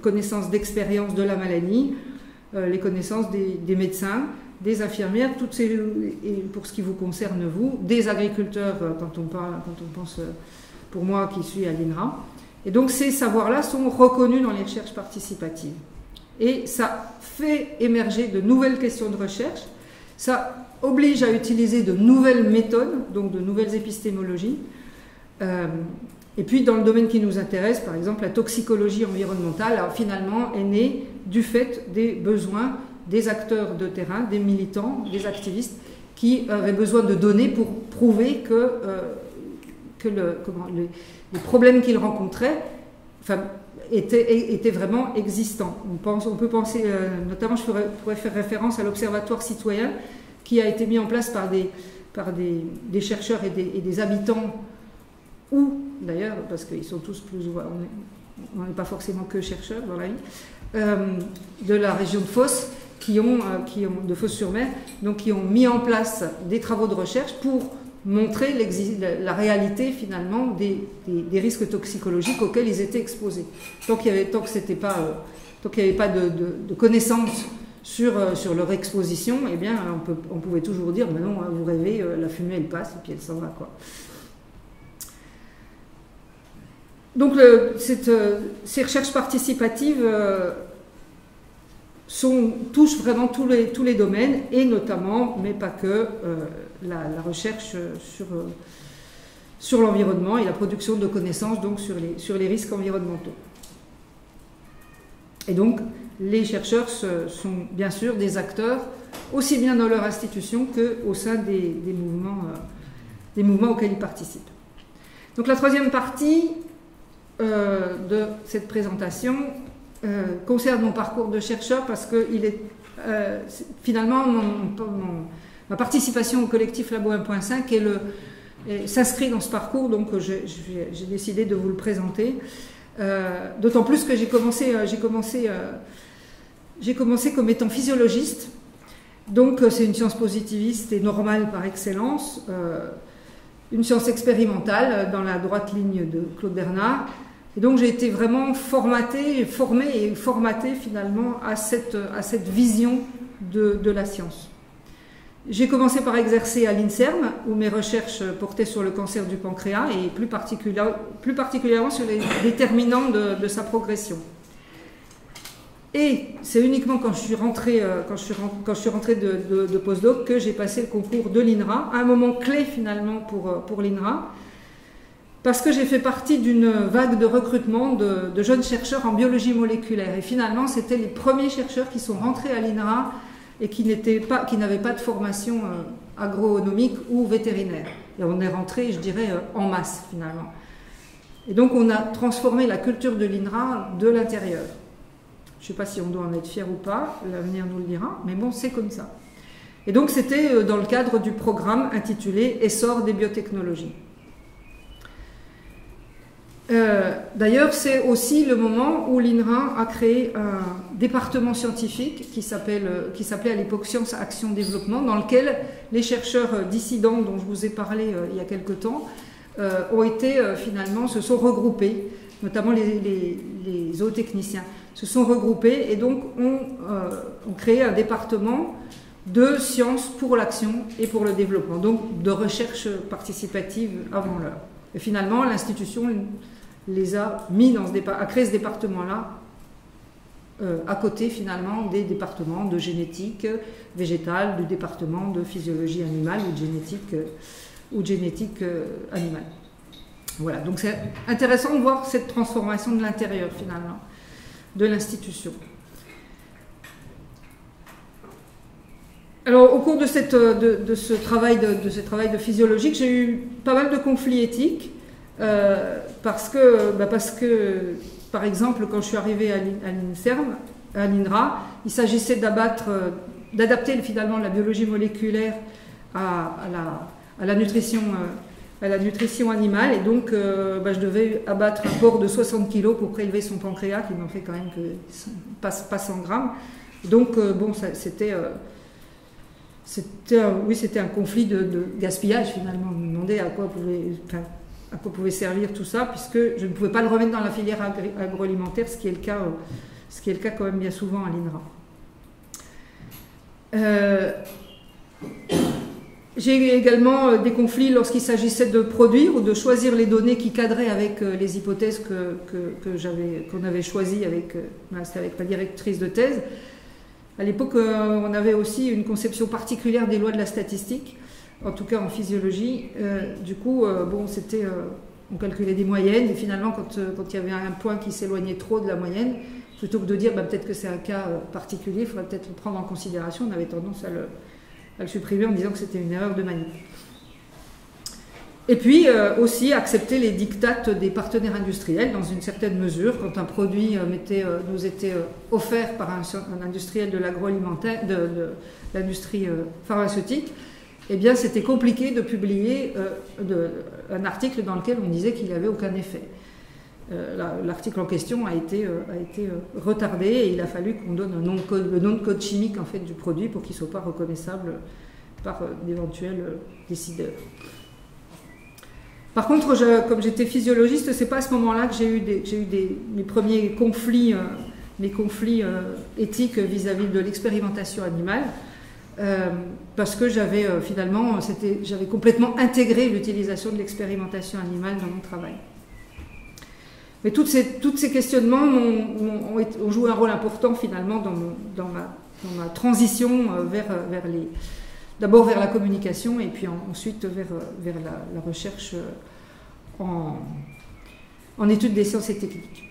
connaissances d'expérience de la maladie, les connaissances des médecins, des infirmières, et pour ce qui vous concerne vous, des agriculteurs quand on pense pour moi qui suis à l'INRA. Et donc ces savoirs-là sont reconnus dans les recherches participatives. Et ça fait émerger de nouvelles questions de recherche, ça oblige à utiliser de nouvelles méthodes, donc de nouvelles épistémologies, Et puis dans le domaine qui nous intéresse, par exemple la toxicologie environnementale, alors, finalement est née du fait des besoins des acteurs de terrain, des militants, des activistes qui avaient besoin de données pour prouver que les problèmes qu'ils rencontraient étaient vraiment existants. On peut penser, notamment je pourrais faire référence à l'Observatoire citoyen qui a été mis en place par des chercheurs et des habitants, ou d'ailleurs, parce qu'ils sont tous plus ou moins, on n'est pas forcément que chercheurs dans la vie, de la région de Fos, de Fos-sur-Mer, donc qui ont mis en place des travaux de recherche pour montrer la réalité finalement des risques toxicologiques auxquels ils étaient exposés. Tant qu'il n'y avait pas de connaissances sur leur exposition, eh bien on pouvait toujours dire mais non, vous rêvez, la fumée elle passe et puis elle s'en va, quoi. Donc ces recherches participatives touchent vraiment tous les domaines, et notamment, mais pas que, la recherche sur l'environnement et la production de connaissances donc sur les risques environnementaux. Et donc les chercheurs sont bien sûr des acteurs aussi bien dans leur institution qu'au sein des mouvements auxquels ils participent. Donc la troisième partie de cette présentation concerne mon parcours de chercheur, parce que finalement ma participation au collectif Labo 1.5 s'inscrit dans ce parcours, donc j'ai décidé de vous le présenter. D'autant plus que j'ai commencé comme étant physiologiste, donc c'est une science positiviste et normale par excellence, une science expérimentale dans la droite ligne de Claude Bernard. Et donc j'ai été vraiment formée finalement à cette vision de la science. J'ai commencé par exercer à l'INSERM, où mes recherches portaient sur le cancer du pancréas et plus particulièrement sur les déterminants de sa progression. Et c'est uniquement quand je suis rentrée de postdoc que j'ai passé le concours de l'INRA, un moment clé finalement pour l'INRA, parce que j'ai fait partie d'une vague de recrutement de jeunes chercheurs en biologie moléculaire. Et finalement, c'était les premiers chercheurs qui sont rentrés à l'INRA et qui n'avaient pas de formation agronomique ou vétérinaire. Et on est rentré, je dirais, en masse finalement. Et donc on a transformé la culture de l'INRA de l'intérieur. Je ne sais pas si on doit en être fier ou pas, l'avenir nous le dira, mais bon, c'est comme ça. Et donc c'était dans le cadre du programme intitulé « Essor des biotechnologies ». D'ailleurs, c'est aussi le moment où l'INRA a créé un département scientifique qui s'appelait à l'époque Sciences, Action, Développement, dans lequel les chercheurs dissidents dont je vous ai parlé il y a quelque temps se sont regroupés, notamment les zootechniciens, se sont regroupés et donc ont créé un département de sciences pour l'action et pour le développement, donc de recherche participative avant l'heure. Et finalement, l'institution les a mis a créé ce département-là à côté finalement des départements de génétique végétale, du département de physiologie animale ou de génétique animale. Voilà, donc c'est intéressant de voir cette transformation de l'intérieur finalement de l'institution. Alors, au cours de ce travail de physiologique, j'ai eu pas mal de conflits éthiques parce que, par exemple, quand je suis arrivée à l'INSERM, à l'INRA, il s'agissait d'adapter finalement la biologie moléculaire à la nutrition animale, et donc je devais abattre un porc de 60 kg pour prélever son pancréas, qui n'en fait quand même que pas 100 grammes. Donc, c'était un conflit de gaspillage finalement. On me demandait à quoi pouvait servir tout ça, puisque je ne pouvais pas le remettre dans la filière agroalimentaire, ce qui est le cas quand même bien souvent à l'INRA. J'ai également des conflits lorsqu'il s'agissait de produire ou de choisir les données qui cadraient avec les hypothèses qu'on avait choisies avec ma directrice de thèse. À l'époque, on avait aussi une conception particulière des lois de la statistique, en tout cas en physiologie. Du coup, c'était on calculait des moyennes, et finalement, quand il y avait un point qui s'éloignait trop de la moyenne, plutôt que de dire peut-être que c'est un cas particulier, il faudrait peut-être le prendre en considération, on avait tendance à le supprimer en disant que c'était une erreur de manip. Et puis aussi accepter les dictates des partenaires industriels dans une certaine mesure. Quand un produit nous était offert par un industriel de l'agroalimentaire, de l'industrie pharmaceutique, eh bien c'était compliqué de publier un article dans lequel on disait qu'il n'y avait aucun effet. L'article en question a été retardé et il a fallu qu'on donne le nom de code chimique en fait, du produit pour qu'il ne soit pas reconnaissable par d'éventuels décideurs. Par contre, comme j'étais physiologiste, c'est pas à ce moment-là que j'ai eu mes premiers conflits, éthiques vis-à-vis de l'expérimentation animale, parce que j'avais complètement intégré l'utilisation de l'expérimentation animale dans mon travail. Mais tous ces questionnements ont joué un rôle important finalement dans ma transition d'abord vers la communication et puis ensuite vers la recherche en études des sciences et techniques.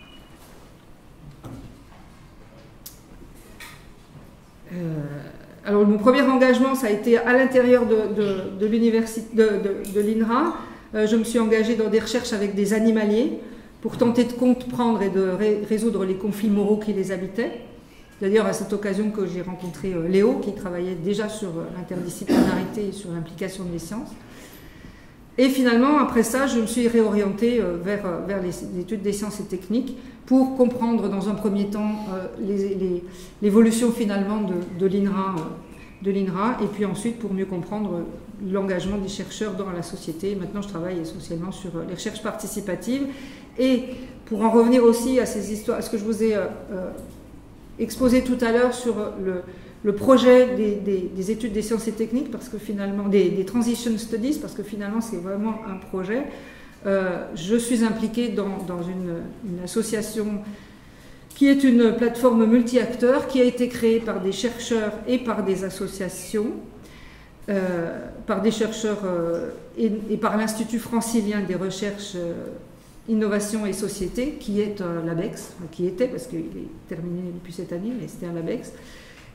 Alors mon premier engagement, ça a été à l'intérieur de l'université de l'INRA. Je me suis engagée dans des recherches avec des animaliers pour tenter de comprendre et de résoudre les conflits moraux qui les habitaient. D'ailleurs, à cette occasion que j'ai rencontré Léo, qui travaillait déjà sur l'interdisciplinarité et sur l'implication des sciences. Et finalement, après ça, je me suis réorientée vers les études des sciences et techniques pour comprendre dans un premier temps l'évolution finalement de l'INRA et puis ensuite pour mieux comprendre l'engagement des chercheurs dans la société. Maintenant, je travaille essentiellement sur les recherches participatives. Et pour en revenir aussi à ces histoires, à ce que je vous ai exposé tout à l'heure sur le projet des études des sciences et techniques, parce que finalement, des transition studies, parce que finalement c'est vraiment un projet. Je suis impliquée dans une association qui est une plateforme multi-acteurs qui a été créée par des chercheurs et par des associations, par des chercheurs et par l'Institut francilien des recherches Innovation et Société, qui est l'ABEX, qui était, parce qu'il est terminé depuis cette année, mais c'était un l'ABEX,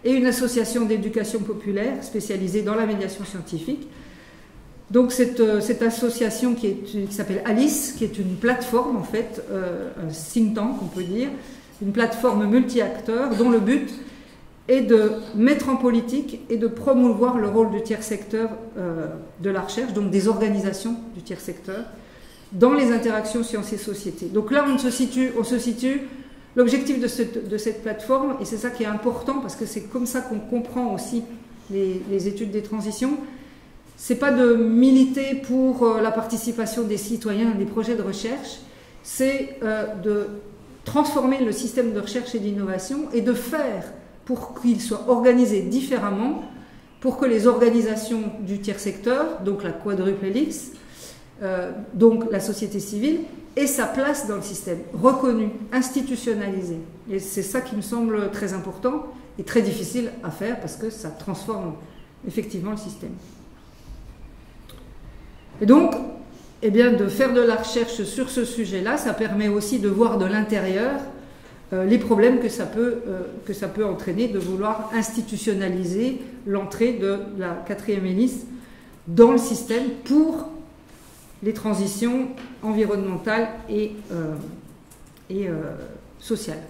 et une association d'éducation populaire spécialisée dans la médiation scientifique. Donc cette association qui s'appelle ALICE, qui est une plateforme en fait, un think tank on peut dire, une plateforme multi-acteurs dont le but est de mettre en politique et de promouvoir le rôle du tiers secteur de la recherche, donc des organisations du tiers secteur, dans les interactions sciences et société. Donc là, on se situe l'objectif de cette plateforme, et c'est ça qui est important, parce que c'est comme ça qu'on comprend aussi les études des transitions, c'est pas de militer pour la participation des citoyens à des projets de recherche, c'est de transformer le système de recherche et d'innovation et de faire pour qu'il soit organisé différemment, pour que les organisations du tiers secteur, donc la quadruple hélice, donc la société civile, ait sa place dans le système, reconnue, institutionnalisée. Et c'est ça qui me semble très important et très difficile à faire parce que ça transforme effectivement le système. Et donc, eh bien, de faire de la recherche sur ce sujet-là, ça permet aussi de voir de l'intérieur les problèmes que ça peut entraîner de vouloir institutionnaliser l'entrée de la quatrième hélice dans le système pour les transitions environnementales et sociales,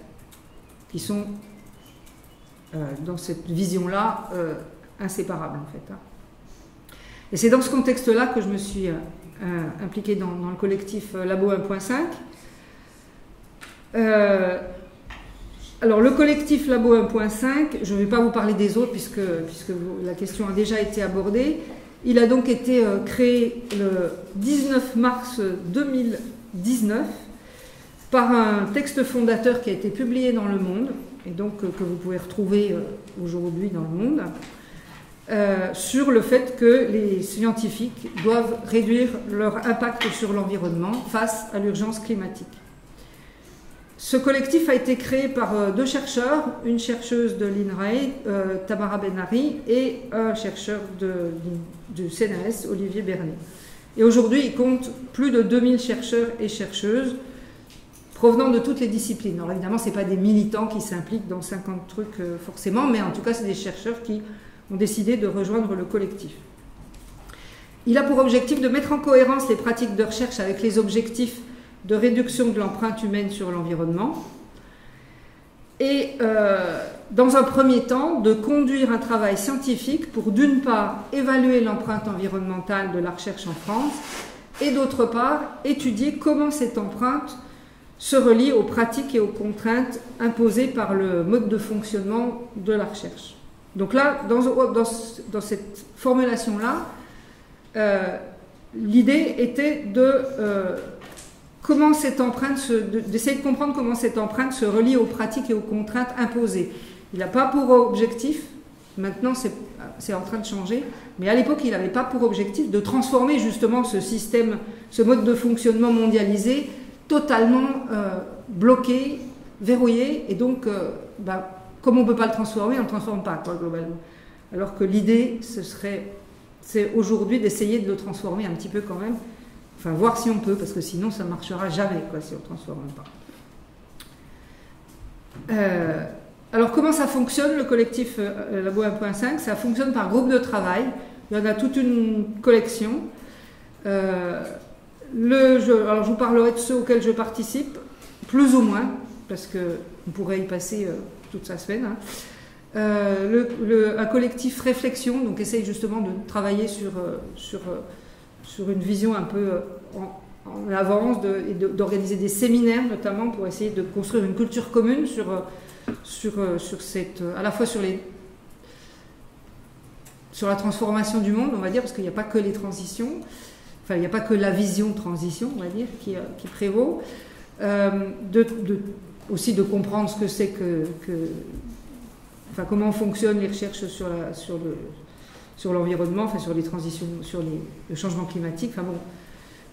qui sont dans cette vision-là inséparables en fait. Et c'est dans ce contexte-là que je me suis impliquée dans le collectif Labo 1.5. Alors le collectif Labo 1.5, je ne vais pas vous parler des autres puisque la question a déjà été abordée. Il a donc été créé le 19 mars 2019 par un texte fondateur qui a été publié dans Le Monde, et donc que vous pouvez retrouver aujourd'hui dans Le Monde, sur le fait que les scientifiques doivent réduire leur impact sur l'environnement face à l'urgence climatique. Ce collectif a été créé par deux chercheurs, une chercheuse de l'INRAE, Tamara Benari, et un chercheur du CNRS, Olivier Bernet. Et aujourd'hui, il compte plus de 2000 chercheurs et chercheuses provenant de toutes les disciplines. Alors évidemment, ce n'est pas des militants qui s'impliquent dans 50 trucs forcément, mais en tout cas, c'est des chercheurs qui ont décidé de rejoindre le collectif. Il a pour objectif de mettre en cohérence les pratiques de recherche avec les objectifs de réduction de l'empreinte humaine sur l'environnement et, dans un premier temps, de conduire un travail scientifique pour, d'une part, évaluer l'empreinte environnementale de la recherche en France et, d'autre part, étudier comment cette empreinte se relie aux pratiques et aux contraintes imposées par le mode de fonctionnement de la recherche. Donc là, dans cette formulation-là, l'idée était d'essayer de comprendre comment cette empreinte se relie aux pratiques et aux contraintes imposées. Il n'a pas pour objectif, maintenant c'est en train de changer, mais à l'époque il n'avait pas pour objectif de transformer justement ce système, ce mode de fonctionnement mondialisé totalement bloqué, verrouillé, et donc comme on ne peut pas le transformer, on ne le transforme pas, quoi, globalement. Alors que l'idée, c'est aujourd'hui d'essayer de le transformer un petit peu quand même, enfin voir si on peut, parce que sinon ça ne marchera jamais, quoi, si on ne transforme pas. Alors comment ça fonctionne, le collectif Labo 1.5? Ça fonctionne par groupe de travail, il y en a toute une collection. Alors je vous parlerai de ceux auxquels je participe, plus ou moins, parce qu'on pourrait y passer toute sa semaine. Un collectif réflexion, donc essaye justement de travailler sur une vision un peu en avance et d'organiser des séminaires notamment pour essayer de construire une culture commune à la fois sur la transformation du monde, on va dire, parce qu'il n'y a pas que les transitions, enfin il n'y a pas que la vision transition, on va dire, qui prévaut, aussi de comprendre ce que c'est comment fonctionnent les recherches sur l'environnement, enfin sur les transitions, sur le changement climatique, enfin bon,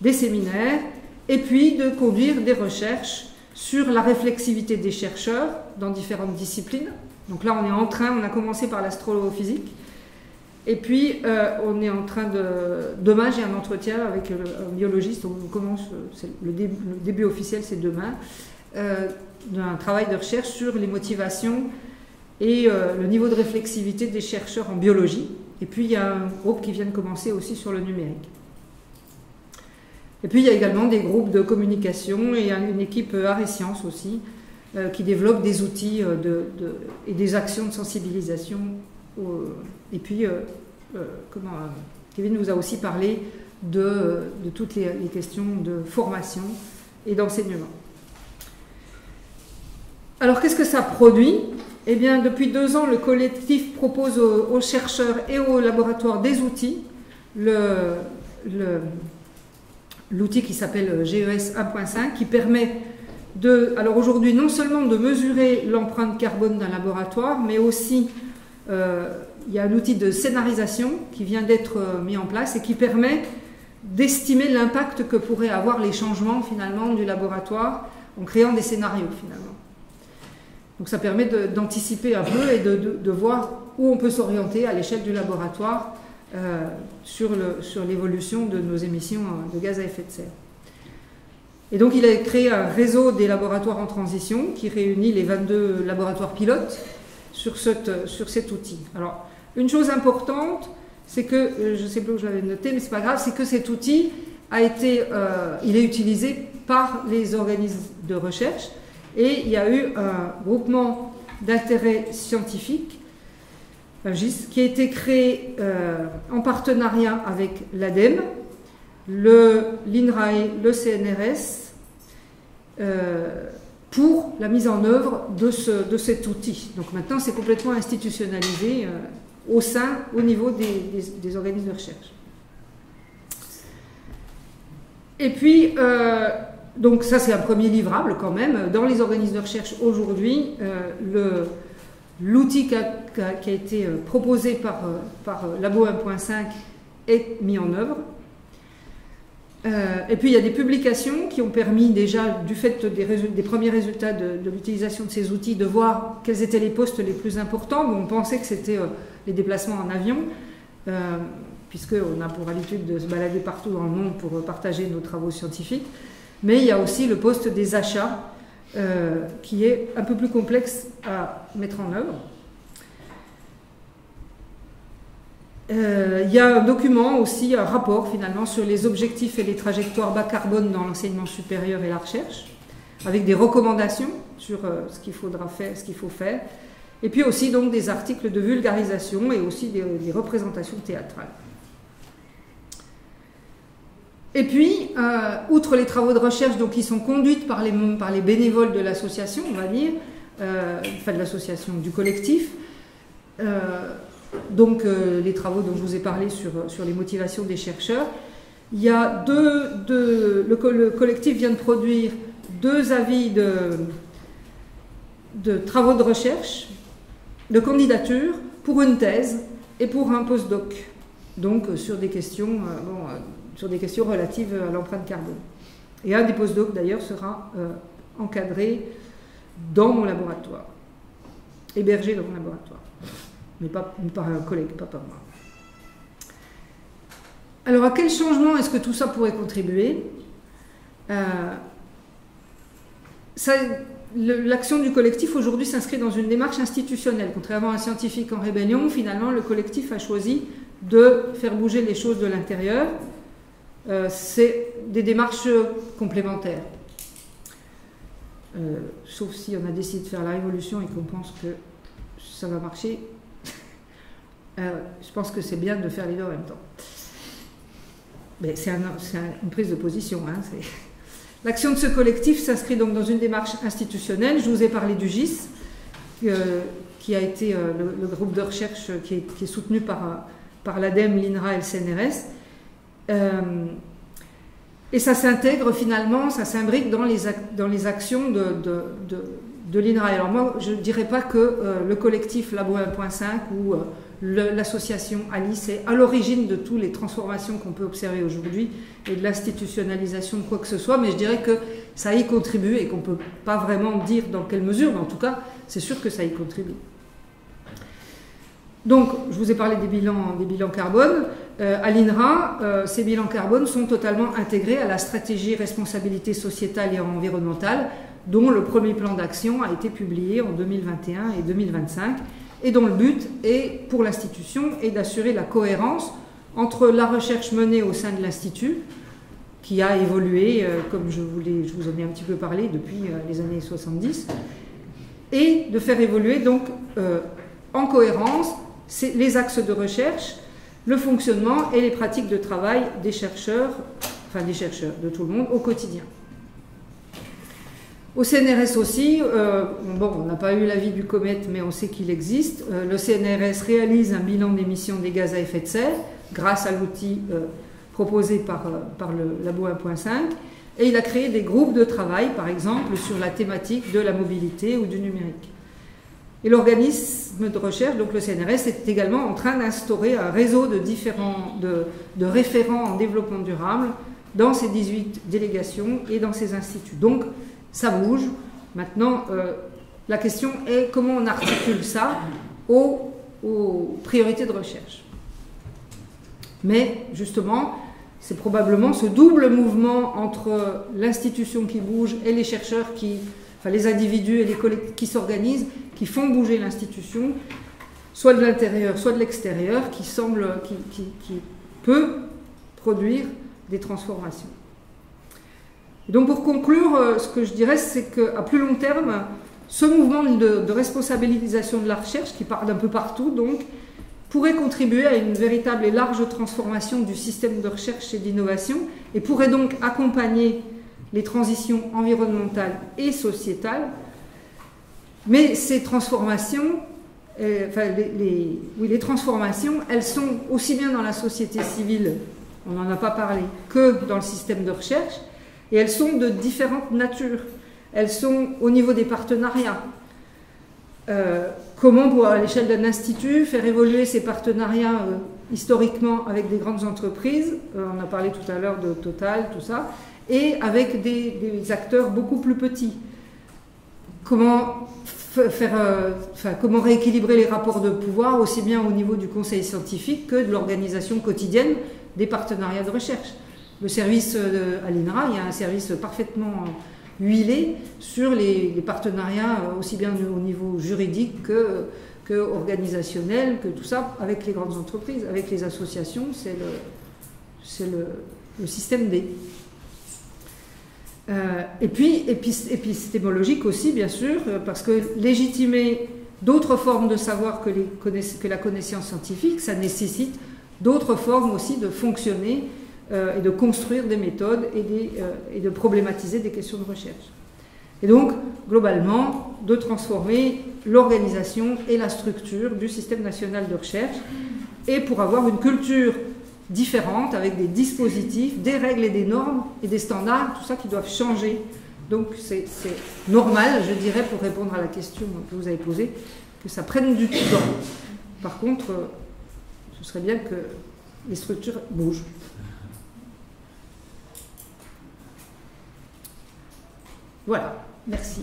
des séminaires, et puis de conduire des recherches sur la réflexivité des chercheurs dans différentes disciplines. Donc là, on a commencé par l'astrophysique, et puis on est en train demain, j'ai un entretien avec un biologiste, on commence, le début officiel c'est demain, d'un travail de recherche sur les motivations et le niveau de réflexivité des chercheurs en biologie. Et puis il y a un groupe qui vient de commencer aussi sur le numérique. Et puis il y a également des groupes de communication et une équipe art et sciences aussi qui développe des outils et des actions de sensibilisation. Et puis Kevin nous a aussi parlé de toutes les questions de formation et d'enseignement. Alors qu'est-ce que ça produit ? Eh bien, depuis 2 ans, le collectif propose aux chercheurs et aux laboratoires des outils. L'outil qui s'appelle GES 1.5, qui permet alors aujourd'hui, non seulement de mesurer l'empreinte carbone d'un laboratoire, mais aussi, il y a un outil de scénarisation qui vient d'être mis en place et qui permet d'estimer l'impact que pourraient avoir les changements, finalement, du laboratoire en créant des scénarios, finalement. Donc ça permet d'anticiper un peu et de voir où on peut s'orienter à l'échelle du laboratoire sur l'évolution de nos émissions de gaz à effet de serre. Et donc il a créé un réseau des laboratoires en transition qui réunit les 22 laboratoires pilotes sur cet outil. Alors une chose importante, c'est que, je ne sais plus où je l'avais noté, mais c'est pas grave, c'est que cet outil il est utilisé par les organismes de recherche. Et il y a eu un groupement d'intérêt scientifique, un GIS, qui a été créé en partenariat avec l'ADEME, l'INRAE, le CNRS, pour la mise en œuvre de cet outil. Donc maintenant, c'est complètement institutionnalisé au niveau des organismes de recherche. Et puis, donc ça c'est un premier livrable quand même. Dans les organismes de recherche aujourd'hui, l'outil qui a été proposé par Labo 1.5 est mis en œuvre. Et puis il y a des publications qui ont permis déjà, du fait des premiers résultats de l'utilisation de ces outils, de voir quels étaient les postes les plus importants. Bon, on pensait que c'était les déplacements en avion. puisqu'on a pour habitude de se balader partout dans le monde pour partager nos travaux scientifiques. Mais il y a aussi le poste des achats, qui est un peu plus complexe à mettre en œuvre. Il y a un document aussi, un rapport finalement sur les objectifs et les trajectoires bas carbone dans l'enseignement supérieur et la recherche, avec des recommandations sur ce qu'il faudra faire, ce qu'il faut faire, et puis aussi donc des articles de vulgarisation et aussi des représentations théâtrales. Et puis, outre les travaux de recherche donc, qui sont conduits par les bénévoles de l'association, on va dire, enfin de l'association, du collectif, donc les travaux dont je vous ai parlé sur les motivations des chercheurs, il y a le collectif vient de produire 2 avis de travaux de recherche, de candidature pour une thèse et pour un postdoc, donc sur des questions relatives à l'empreinte carbone. Et un des postdocs d'ailleurs sera encadré dans mon laboratoire, hébergé dans mon laboratoire, mais pas par un collègue, pas par moi. Alors à quel changement est-ce que tout ça pourrait contribuer? L'action du collectif aujourd'hui s'inscrit dans une démarche institutionnelle. Contrairement à un scientifique en rébellion, finalement le collectif a choisi de faire bouger les choses de l'intérieur. C'est des démarches complémentaires. Sauf si on a décidé de faire la révolution et qu'on pense que ça va marcher. Je pense que c'est bien de faire les deux en même temps. Mais c'est une prise de position. Hein, l'action de ce collectif s'inscrit donc dans une démarche institutionnelle. Je vous ai parlé du GIS, qui a été le groupe de recherche qui est soutenu par l'ADEME, l'INRA et le CNRS. Et ça s'intègre finalement, ça s'imbrique dans les actions de l'INRA. Alors moi, je ne dirais pas que le collectif Labo 1.5 ou l'association Alice est à l'origine de toutes les transformations qu'on peut observer aujourd'hui et de l'institutionnalisation de quoi que ce soit, mais je dirais que ça y contribue et qu'on ne peut pas vraiment dire dans quelle mesure, mais en tout cas, c'est sûr que ça y contribue. Donc, je vous ai parlé des bilans carbone. À l'INRA, ces bilans carbone sont totalement intégrés à la stratégie responsabilité sociétale et environnementale, dont le premier plan d'action a été publié en 2021 et 2025, et dont le but est, pour l'institution, est d'assurer la cohérence entre la recherche menée au sein de l'Institut, qui a évolué, comme je vous en ai un petit peu parlé, depuis les années 70, et de faire évoluer donc en cohérence les axes de recherche, le fonctionnement et les pratiques de travail des chercheurs, enfin des chercheurs, de tout le monde, au quotidien. Au CNRS aussi, bon, on n'a pas eu l'avis du COMET, mais on sait qu'il existe. Le CNRS réalise un bilan d'émissions des gaz à effet de serre grâce à l'outil proposé par le Labo 1.5. Et il a créé des groupes de travail, par exemple, sur la thématique de la mobilité ou du numérique. Et l'organisme de recherche, donc le CNRS, est également en train d'instaurer un réseau de référents en développement durable dans ses 18 délégations et dans ses instituts. Donc, ça bouge. Maintenant, la question est comment on articule ça aux priorités de recherche. Mais, justement, c'est probablement ce double mouvement entre l'institution qui bouge et les chercheurs enfin les individus et les collectifs qui s'organisent, qui font bouger l'institution, soit de l'intérieur, soit de l'extérieur, qui peut produire des transformations. Donc pour conclure, ce que je dirais, c'est qu'à plus long terme, ce mouvement de responsabilisation de la recherche, qui part d'un peu partout, donc, pourrait contribuer à une véritable et large transformation du système de recherche et d'innovation, et pourrait donc accompagner les transitions environnementales et sociétales. Mais ces transformations, les transformations, elles sont aussi bien dans la société civile, on n'en a pas parlé, que dans le système de recherche, et elles sont de différentes natures. Elles sont au niveau des partenariats. Comment, pour, à l'échelle d'un institut, faire évoluer ces partenariats historiquement avec des grandes entreprises, on a parlé tout à l'heure de Total, tout ça, et avec des acteurs beaucoup plus petits. Comment comment rééquilibrer les rapports de pouvoir, aussi bien au niveau du conseil scientifique que de l'organisation quotidienne des partenariats de recherche. Le service à l'INRA, il y a un service parfaitement huilé sur les partenariats, aussi bien au niveau juridique que organisationnel, que tout ça, avec les grandes entreprises, avec les associations, c'est le système D. Et puis épistémologique aussi, bien sûr, parce que légitimer d'autres formes de savoir que la connaissance scientifique, ça nécessite d'autres formes aussi de fonctionner et de construire des méthodes et de problématiser des questions de recherche. Et donc, globalement, de transformer l'organisation et la structure du système national de recherche, et pour avoir une culture différente, avec des dispositifs, des règles et des normes et des standards, tout ça qui doivent changer. Donc c'est normal, je dirais, pour répondre à la question que vous avez posée, que ça prenne du temps. Par contre, ce serait bien que les structures bougent. Voilà, merci.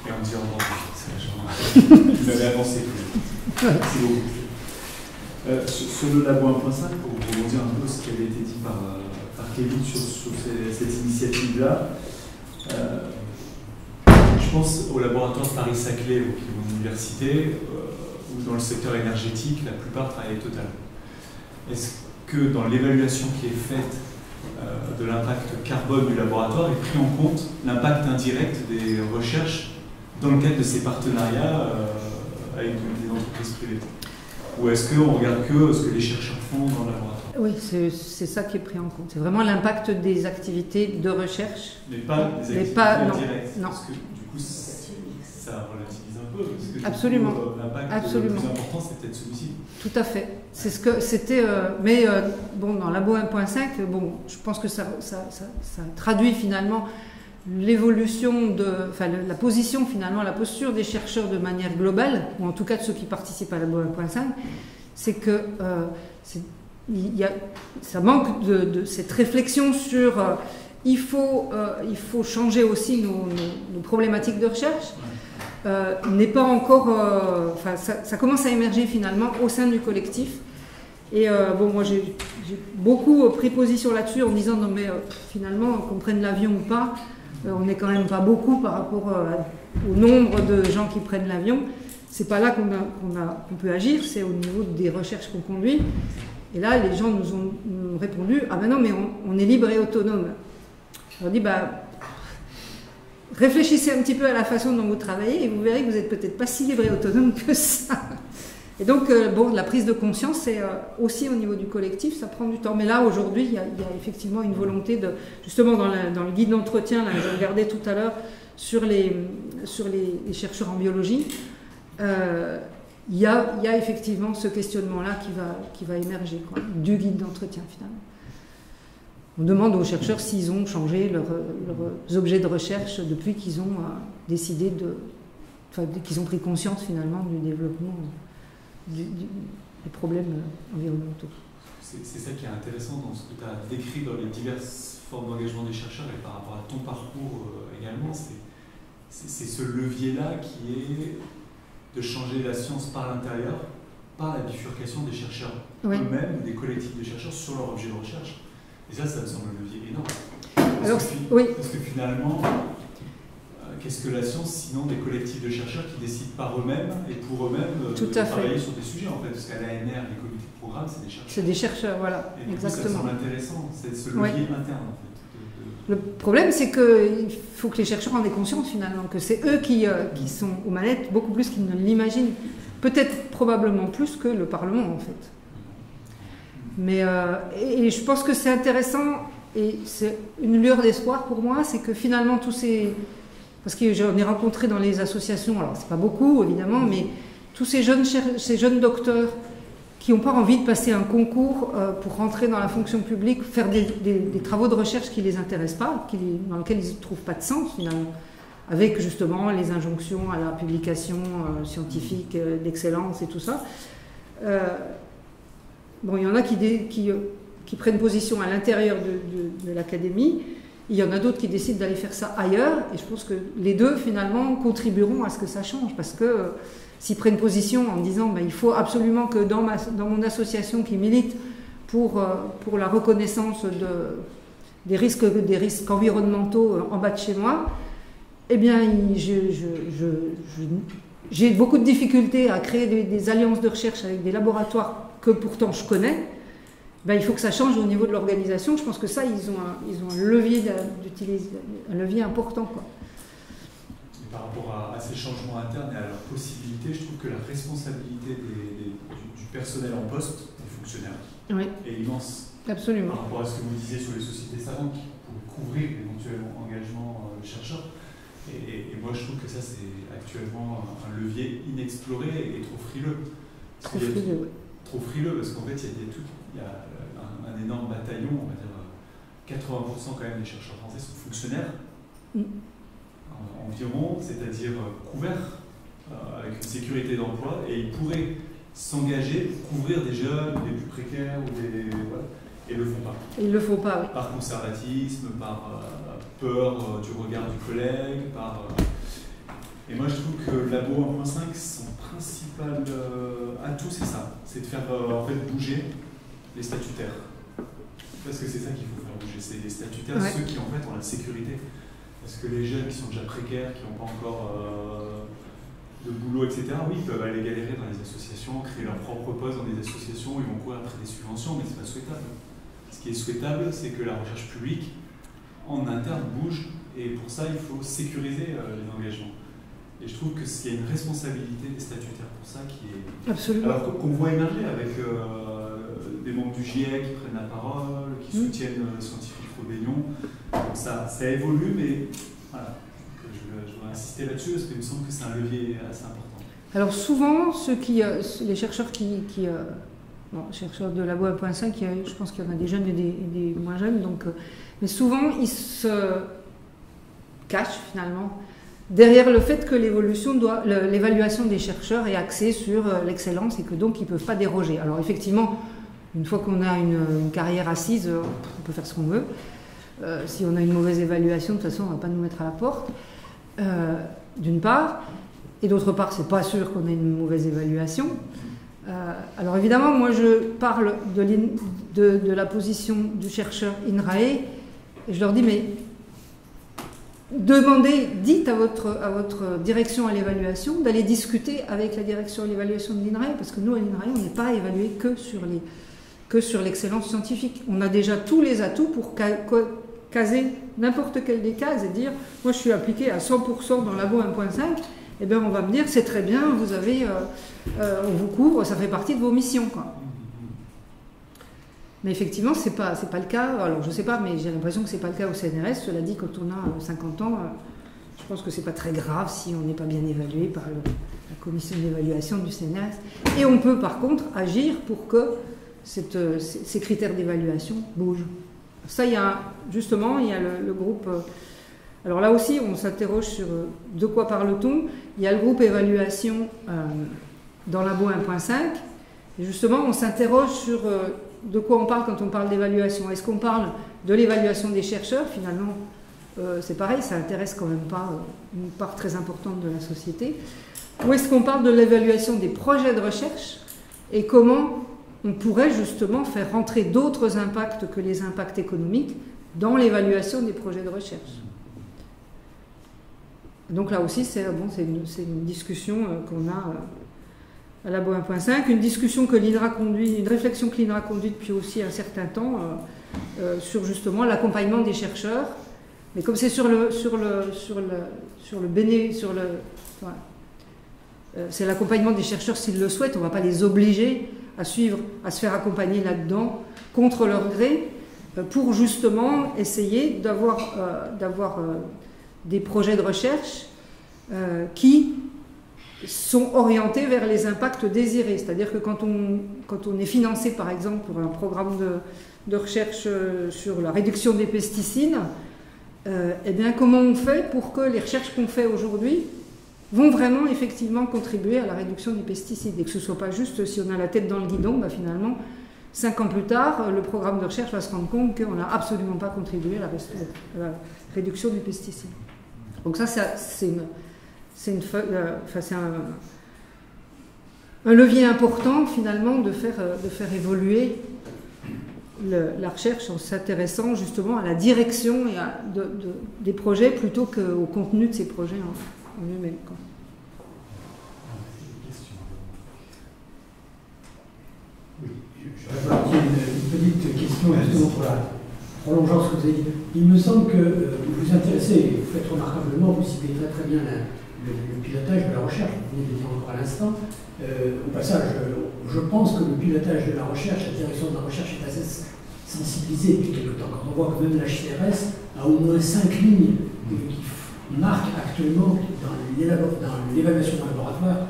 Et on dit au revoir. Vous avez avancé. Merci beaucoup. Sur le labo 1.5, pour rebondir un peu ce qui avait été dit par Kevin sur cette initiative-là, je pense au laboratoire Paris-Saclay, qui est mon université, où dans le secteur énergétique, la plupart travaillent avec Total. Est-ce que dans l'évaluation qui est faite de l'impact carbone du laboratoire est pris en compte l'impact indirect des recherches dans le cadre de ces partenariats avec des entreprises privées? Ou est-ce qu'on regarde que ce que les chercheurs font dans le laboratoire? Oui, c'est ça qui est pris en compte. C'est vraiment l'impact des activités de recherche. Mais pas des activités indirectes. Non. Parce que du coup, ça relativise un peu. Parce que absolument. L'impact le plus important, c'est peut-être celui-ci. Tout à fait. C'est ce que c'était. Bon, dans Labo 1.5, bon, je pense que ça traduit finalement l'évolution la position finalement, la posture des chercheurs de manière globale, ou en tout cas de ceux qui participent à Labo 1.5, c'est que ça manque de cette réflexion sur il faut changer aussi nos problématiques de recherche. N'est pas encore. Ça commence à émerger finalement au sein du collectif. Et moi j'ai beaucoup pris position là-dessus en disant non mais finalement qu'on prenne l'avion ou pas, on n'est quand même pas beaucoup par rapport au nombre de gens qui prennent l'avion. C'est pas là qu'on peut agir, c'est au niveau des recherches qu'on conduit. Et là les gens nous ont répondu ah ben non mais on est libre et autonome. Je leur dis réfléchissez un petit peu à la façon dont vous travaillez et vous verrez que vous n'êtes peut-être pas si libre et autonome que ça. Et donc, la prise de conscience, c'est aussi au niveau du collectif, ça prend du temps. Mais là, aujourd'hui, il y a effectivement une volonté de, justement dans le guide d'entretien, là, je regardais tout à l'heure, sur les chercheurs en biologie, il y a effectivement ce questionnement-là qui va émerger, quoi, du guide d'entretien, finalement. On demande aux chercheurs s'ils ont changé leurs objets de recherche depuis qu'ils ont décidé qu'ils ont pris conscience finalement du développement des problèmes environnementaux. C'est ça qui est intéressant dans ce que tu as décrit dans les diverses formes d'engagement des chercheurs et par rapport à ton parcours également, c'est ce levier-là qui est de changer la science par l'intérieur, par la bifurcation des chercheurs eux-mêmes, des collectifs de chercheurs sur leur objet de recherche. Et ça me semble un levier énorme. Parce que finalement, qu'est-ce que la science, sinon des collectifs de chercheurs qui décident par eux-mêmes et pour eux-mêmes de travailler sur des sujets, en fait. Parce qu'à l'ANR, les comités de programme, c'est des chercheurs. C'est des chercheurs, voilà. Et exactement. Ça me semble intéressant, c'est ce levier interne, en fait. Le problème, c'est qu'il faut que les chercheurs en aient conscience, finalement, que c'est eux qui sont aux manettes beaucoup plus qu'ils ne l'imaginent. Peut-être, probablement plus que le Parlement, en fait. Mais et je pense que c'est intéressant et c'est une lueur d'espoir pour moi, c'est que finalement tous ces... Parce que j'en ai rencontré dans les associations, alors c'est pas beaucoup évidemment, mais tous ces jeunes docteurs qui n'ont pas envie de passer un concours pour rentrer dans la fonction publique, faire des travaux de recherche qui ne les intéressent pas, dans lesquels ils ne trouvent pas de sens finalement, avec justement les injonctions à la publication scientifique, d'excellence et tout ça. bon, il y en a qui prennent position à l'intérieur de l'académie, il y en a d'autres qui décident d'aller faire ça ailleurs, et je pense que les deux, finalement, contribueront à ce que ça change, parce que s'ils prennent position en disant il faut absolument que dans mon association qui milite pour la reconnaissance des risques environnementaux en bas de chez moi, eh bien, j'ai beaucoup de difficultés à créer des alliances de recherche avec des laboratoires que pourtant je connais. Il faut que ça change au niveau de l'organisation. Je pense que ça, ils ont un levier d'utiliser, un levier important, quoi. Et par rapport à ces changements internes et à leurs possibilités, je trouve que la responsabilité du personnel en poste, des fonctionnaires, est immense. Absolument. Par rapport à ce que vous disiez sur les sociétés savantes qui pourraient couvrir l'éventuel engagement chercheur. Et moi, je trouve que ça, c'est actuellement un levier inexploré et trop frileux. Trop frileux, oui. Trop frileux, parce qu'en fait, il y a un énorme bataillon, on va dire 80% quand même des chercheurs français sont fonctionnaires, environ, c'est-à-dire couverts, avec une sécurité d'emploi, et ils pourraient s'engager pour couvrir des jeunes, des plus précaires, et le font pas. Ils le font pas, oui. Par conservatisme, par peur du regard du collègue, Et moi je trouve que Labo 1.5, son principal atout, c'est ça, c'est de faire en fait bouger les statutaires. Parce que c'est ça qu'il faut faire bouger, c'est les statutaires, ceux qui en fait ont la sécurité. Parce que les jeunes qui sont déjà précaires, qui n'ont pas encore de boulot, etc., oui, ils peuvent aller galérer dans les associations, créer leur propre poste dans des associations, ils vont courir après des subventions, mais c'est pas souhaitable. Ce qui est souhaitable, c'est que la recherche publique en interne bouge, et pour ça, il faut sécuriser les engagements. Et je trouve qu'il y a une responsabilité des statutaires pour ça qui est... Absolument. Alors qu'on voit émerger avec des membres du GIEC qui prennent la parole, qui soutiennent Scientifique Rebellion. Donc ça évolue, mais voilà. Je voudrais insister là-dessus parce qu'il me semble que c'est un levier assez important. Alors souvent, les chercheurs chercheurs de Labo 1.5, je pense qu'il y en a des jeunes et des moins jeunes, mais souvent ils se cachent finalement derrière le fait que l'évaluation des chercheurs est axée sur l'excellence et que donc ils ne peuvent pas déroger. Alors effectivement, une fois qu'on a une carrière assise, on peut faire ce qu'on veut. Si on a une mauvaise évaluation, de toute façon, on ne va pas nous mettre à la porte, d'une part. Et d'autre part, c'est pas sûr qu'on ait une mauvaise évaluation. Alors évidemment, moi je parle de la position du chercheur INRAE, et je leur dis, mais dites à votre direction à l'évaluation d'aller discuter avec la direction à l'évaluation de l'INRAE, parce que nous, à l'INRAE, on n'est pas évalué que sur l'excellence scientifique. On a déjà tous les atouts pour caser n'importe quelle des cases et dire, moi je suis appliqué à 100% dans Labo 1.5, et bien on va me dire, c'est très bien, on vous couvre, ça fait partie de vos missions, quoi. Mais effectivement, c'est pas le cas. Alors, je sais pas, mais j'ai l'impression que c'est pas le cas au CNRS. Cela dit, quand on a 50 ans, je pense que c'est pas très grave si on n'est pas bien évalué par la commission d'évaluation du CNRS. Et on peut, par contre, agir pour que ces critères d'évaluation bougent. Ça, il y a le groupe... alors là aussi, on s'interroge sur de quoi parle-t-on. Il y a le groupe évaluation dans Labo 1.5. Et justement, on s'interroge sur... de quoi on parle quand on parle d'évaluation? Est-ce qu'on parle de l'évaluation des chercheurs? Finalement, c'est pareil, ça n'intéresse quand même pas une part très importante de la société. Ou est-ce qu'on parle de l'évaluation des projets de recherche et comment on pourrait justement faire rentrer d'autres impacts que les impacts économiques dans l'évaluation des projets de recherche? Donc là aussi, c'est une discussion qu'on a... à Labo 1.5, une discussion que l'INRA conduit, une réflexion que l'INRA conduit depuis aussi un certain temps sur justement l'accompagnement des chercheurs. Mais comme c'est c'est l'accompagnement des chercheurs s'ils le souhaitent, on ne va pas les obliger à se faire accompagner là-dedans contre leur gré, pour justement essayer d'avoir des projets de recherche qui sont orientés vers les impacts désirés. C'est-à-dire que quand on est financé, par exemple, pour un programme de recherche sur la réduction des pesticides, eh bien, comment on fait pour que les recherches qu'on fait aujourd'hui vont vraiment, effectivement, contribuer à la réduction des pesticides, et que ce ne soit pas juste, si on a la tête dans le guidon, finalement, 5 ans plus tard, le programme de recherche va se rendre compte qu'on n'a absolument pas contribué à la réduction du pesticide. Donc ça, c'est un levier important finalement de faire évoluer la recherche en s'intéressant justement à la direction et des projets plutôt qu'au contenu de ces projets en eux-mêmes. Oui, je vais apporter une petite question justement pour la prolongeant ce que vous avez dit. Il me semble que vous vous intéressez, vous faites remarquablement, vous citez très bien le pilotage de la recherche, vous venez de dire encore à l'instant. Au passage, je pense que le pilotage de la recherche, la direction de la recherche est assez sensibilisée depuis quelque temps. Quand on voit que même la HCRS a au moins 5 lignes qui marquent actuellement dans l'évaluation d'un laboratoire,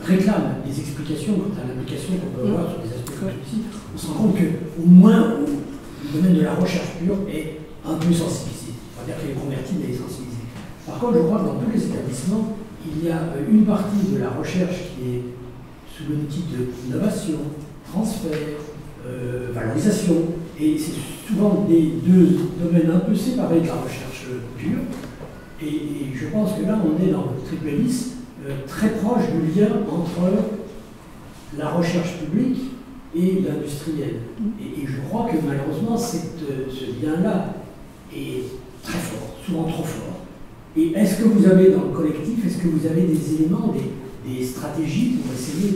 réclame des explications quant à l'implication qu'on peut avoir sur des aspects comme ceci, on se rend compte qu'au moins le domaine de la recherche pure est un peu sensibilisé. On va dire qu'elle est convertie, mais elle est sensibilisée. Par contre, je crois que dans tous les établissements, il y a une partie de la recherche qui est sous le titre d'innovation, transfert, valorisation, et c'est souvent des deux domaines un peu séparés de la recherche pure. Et je pense que là, on est dans le triple hélice très proche du lien entre la recherche publique et l'industriel. Et je crois que malheureusement, ce lien-là est très fort, souvent trop fort. Et est-ce que vous avez dans le collectif, est-ce que vous avez des éléments, des stratégies pour essayer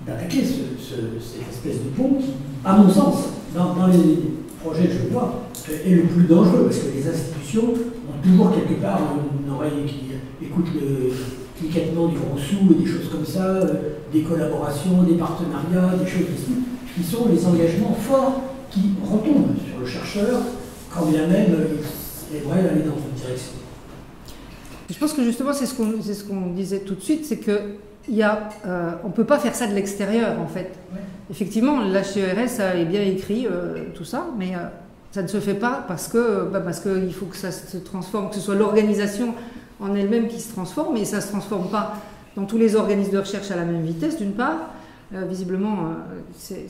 d'attaquer cette espèce de pont qui, à mon sens, dans les projets que je vois, est le plus dangereux, parce que les institutions ont toujours quelque part une oreille qui écoute le cliquetement du gros sou et des choses comme ça, des collaborations, des partenariats, des choses qui sont les engagements forts qui retombent sur le chercheur, quand bien même il aimerait aller dans une direction. Je pense que justement, c'est ce qu'on disait tout de suite, c'est que on ne peut pas faire ça de l'extérieur, en fait. Ouais. Effectivement, l'HCRS a bien écrit tout ça, mais ça ne se fait pas parce qu'il faut que ça se transforme, que ce soit l'organisation en elle-même qui se transforme, et ça ne se transforme pas dans tous les organismes de recherche à la même vitesse, d'une part. Visiblement, ça ne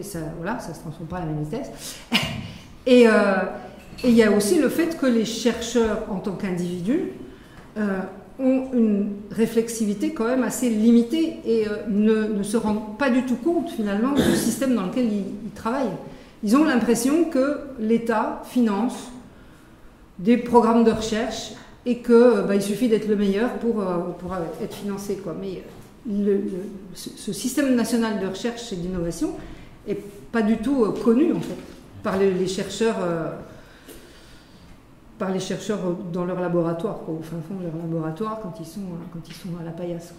se transforme pas à la même vitesse. Et il y a aussi le fait que les chercheurs, en tant qu'individus, ont une réflexivité quand même assez limitée et ne se rendent pas du tout compte finalement du système dans lequel ils travaillent. Ils ont l'impression que l'État finance des programmes de recherche et qu'il suffit d'être le meilleur pour être financé, quoi. Mais ce système national de recherche et d'innovation n'est pas du tout connu en fait par les chercheurs. Par les chercheurs dans leur laboratoire, au fin fond de leur laboratoire, quand ils sont à la paillasse.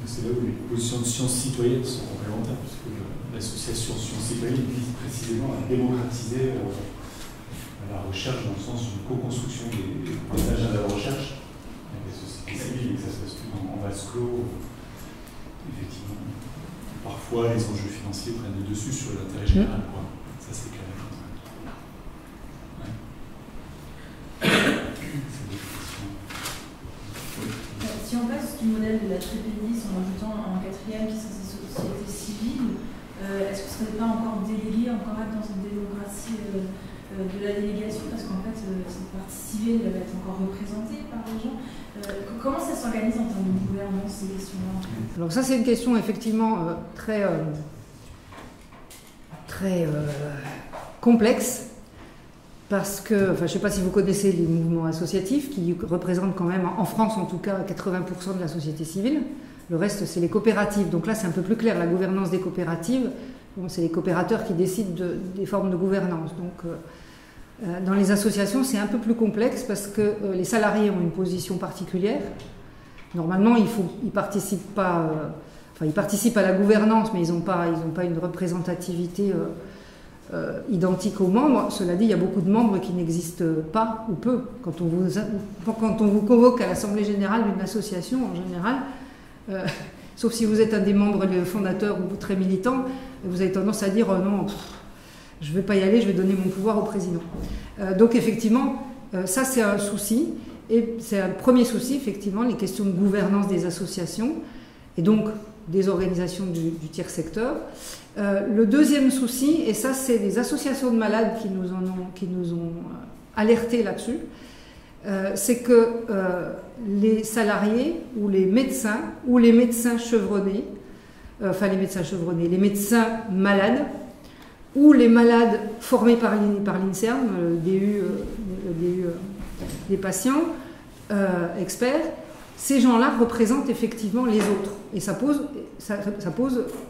C'est là où les propositions de sciences citoyennes sont complémentaires, puisque l'association Sciences citoyennes vise précisément à démocratiser la recherche dans le sens d'une co-construction des agendas de recherche avec les sociétés civiles, et que ça se passe tout en vase clos. Effectivement, parfois les enjeux financiers prennent le dessus sur l'intérêt général, quoi. Ça c'est clair. Si on passe du modèle de la TPNIS en ajoutant un quatrième qui sont ces sociétés civiles, est-ce que ce ne serait pas encore délégué, encore être dans cette démocratie de la délégation, parce qu'en fait cette partie civile va être encore représentée par les gens. Comment ça s'organise en termes de gouvernance, ces questions-là? Alors ça c'est une question effectivement très complexe. Parce que, je ne sais pas si vous connaissez les mouvements associatifs qui représentent quand même, en France en tout cas, 80% de la société civile. Le reste, c'est les coopératives. Donc là, c'est un peu plus clair. La gouvernance des coopératives, c'est les coopérateurs qui décident des formes de gouvernance. Donc, dans les associations, c'est un peu plus complexe parce que les salariés ont une position particulière. Normalement, ils participent pas, ils participent à la gouvernance, mais ils n'ont pas une représentativité identique aux membres. Cela dit, il y a beaucoup de membres qui n'existent pas ou peu. Quand on vous convoque à l'Assemblée Générale d'une association, en général, sauf si vous êtes un des membres fondateurs ou très militant, vous avez tendance à dire non, je ne vais pas y aller, je vais donner mon pouvoir au président. Donc effectivement, ça c'est un souci. Et c'est un premier souci, effectivement, les questions de gouvernance des associations et donc des organisations du tiers secteur. Le deuxième souci, et ça c'est les associations de malades qui nous ont alertés là-dessus, c'est que les salariés ou les médecins chevronnés, les médecins malades ou les malades formés par l'INSERM, le DU des patients experts, ces gens-là représentent effectivement les autres. Et ça pose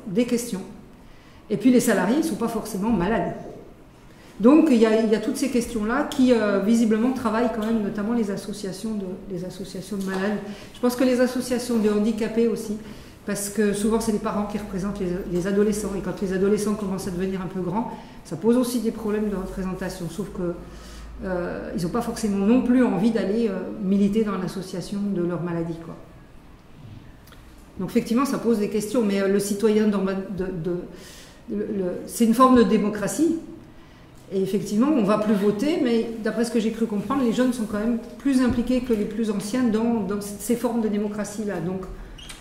des questions. Et puis les salariés ne sont pas forcément malades. Donc il y a toutes ces questions-là qui visiblement travaillent quand même, notamment les associations de malades. Je pense que les associations de handicapés aussi, parce que souvent c'est les parents qui représentent les adolescents. Et quand les adolescents commencent à devenir un peu grands, ça pose aussi des problèmes de représentation. Sauf que ils n'ont pas forcément non plus envie d'aller militer dans l'association de leur maladie, quoi. Donc effectivement, ça pose des questions. Mais le citoyen, c'est une forme de démocratie. Et effectivement, on ne va plus voter, mais d'après ce que j'ai cru comprendre, les jeunes sont quand même plus impliqués que les plus anciens dans ces formes de démocratie-là. Donc,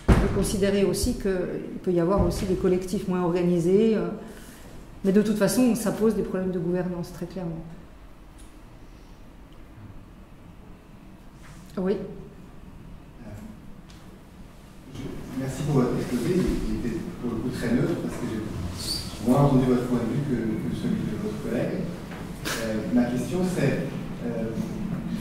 on peut considérer aussi qu'il peut y avoir aussi des collectifs moins organisés. Mais de toute façon, ça pose des problèmes de gouvernance, très clairement. Oui. Merci pour votre exposé, il était pour le coup très neutre, parce que j'ai moins entendu votre point de vue que celui de votre collègue. Ma question c'est,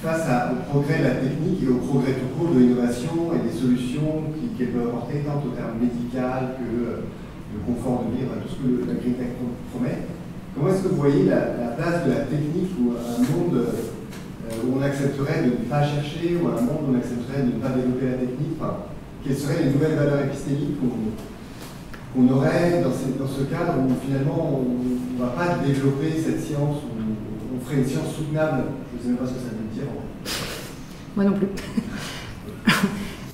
face au progrès de la technique et au progrès tout court de l'innovation et des solutions qu'elle peut apporter, tant au terme médical que le confort de vivre, tout ce que la Green Tech promet, comment est-ce que vous voyez la place de la technique ou un monde où on accepterait de ne pas chercher, ou un monde où on accepterait de ne pas développer la technique, enfin, quelles seraient les nouvelles valeurs épistémiques qu'on aurait dans ce cadre où finalement on ne va pas développer cette science, où on ferait une science soutenable? Je ne sais même pas ce que ça veut dire. Moi non plus.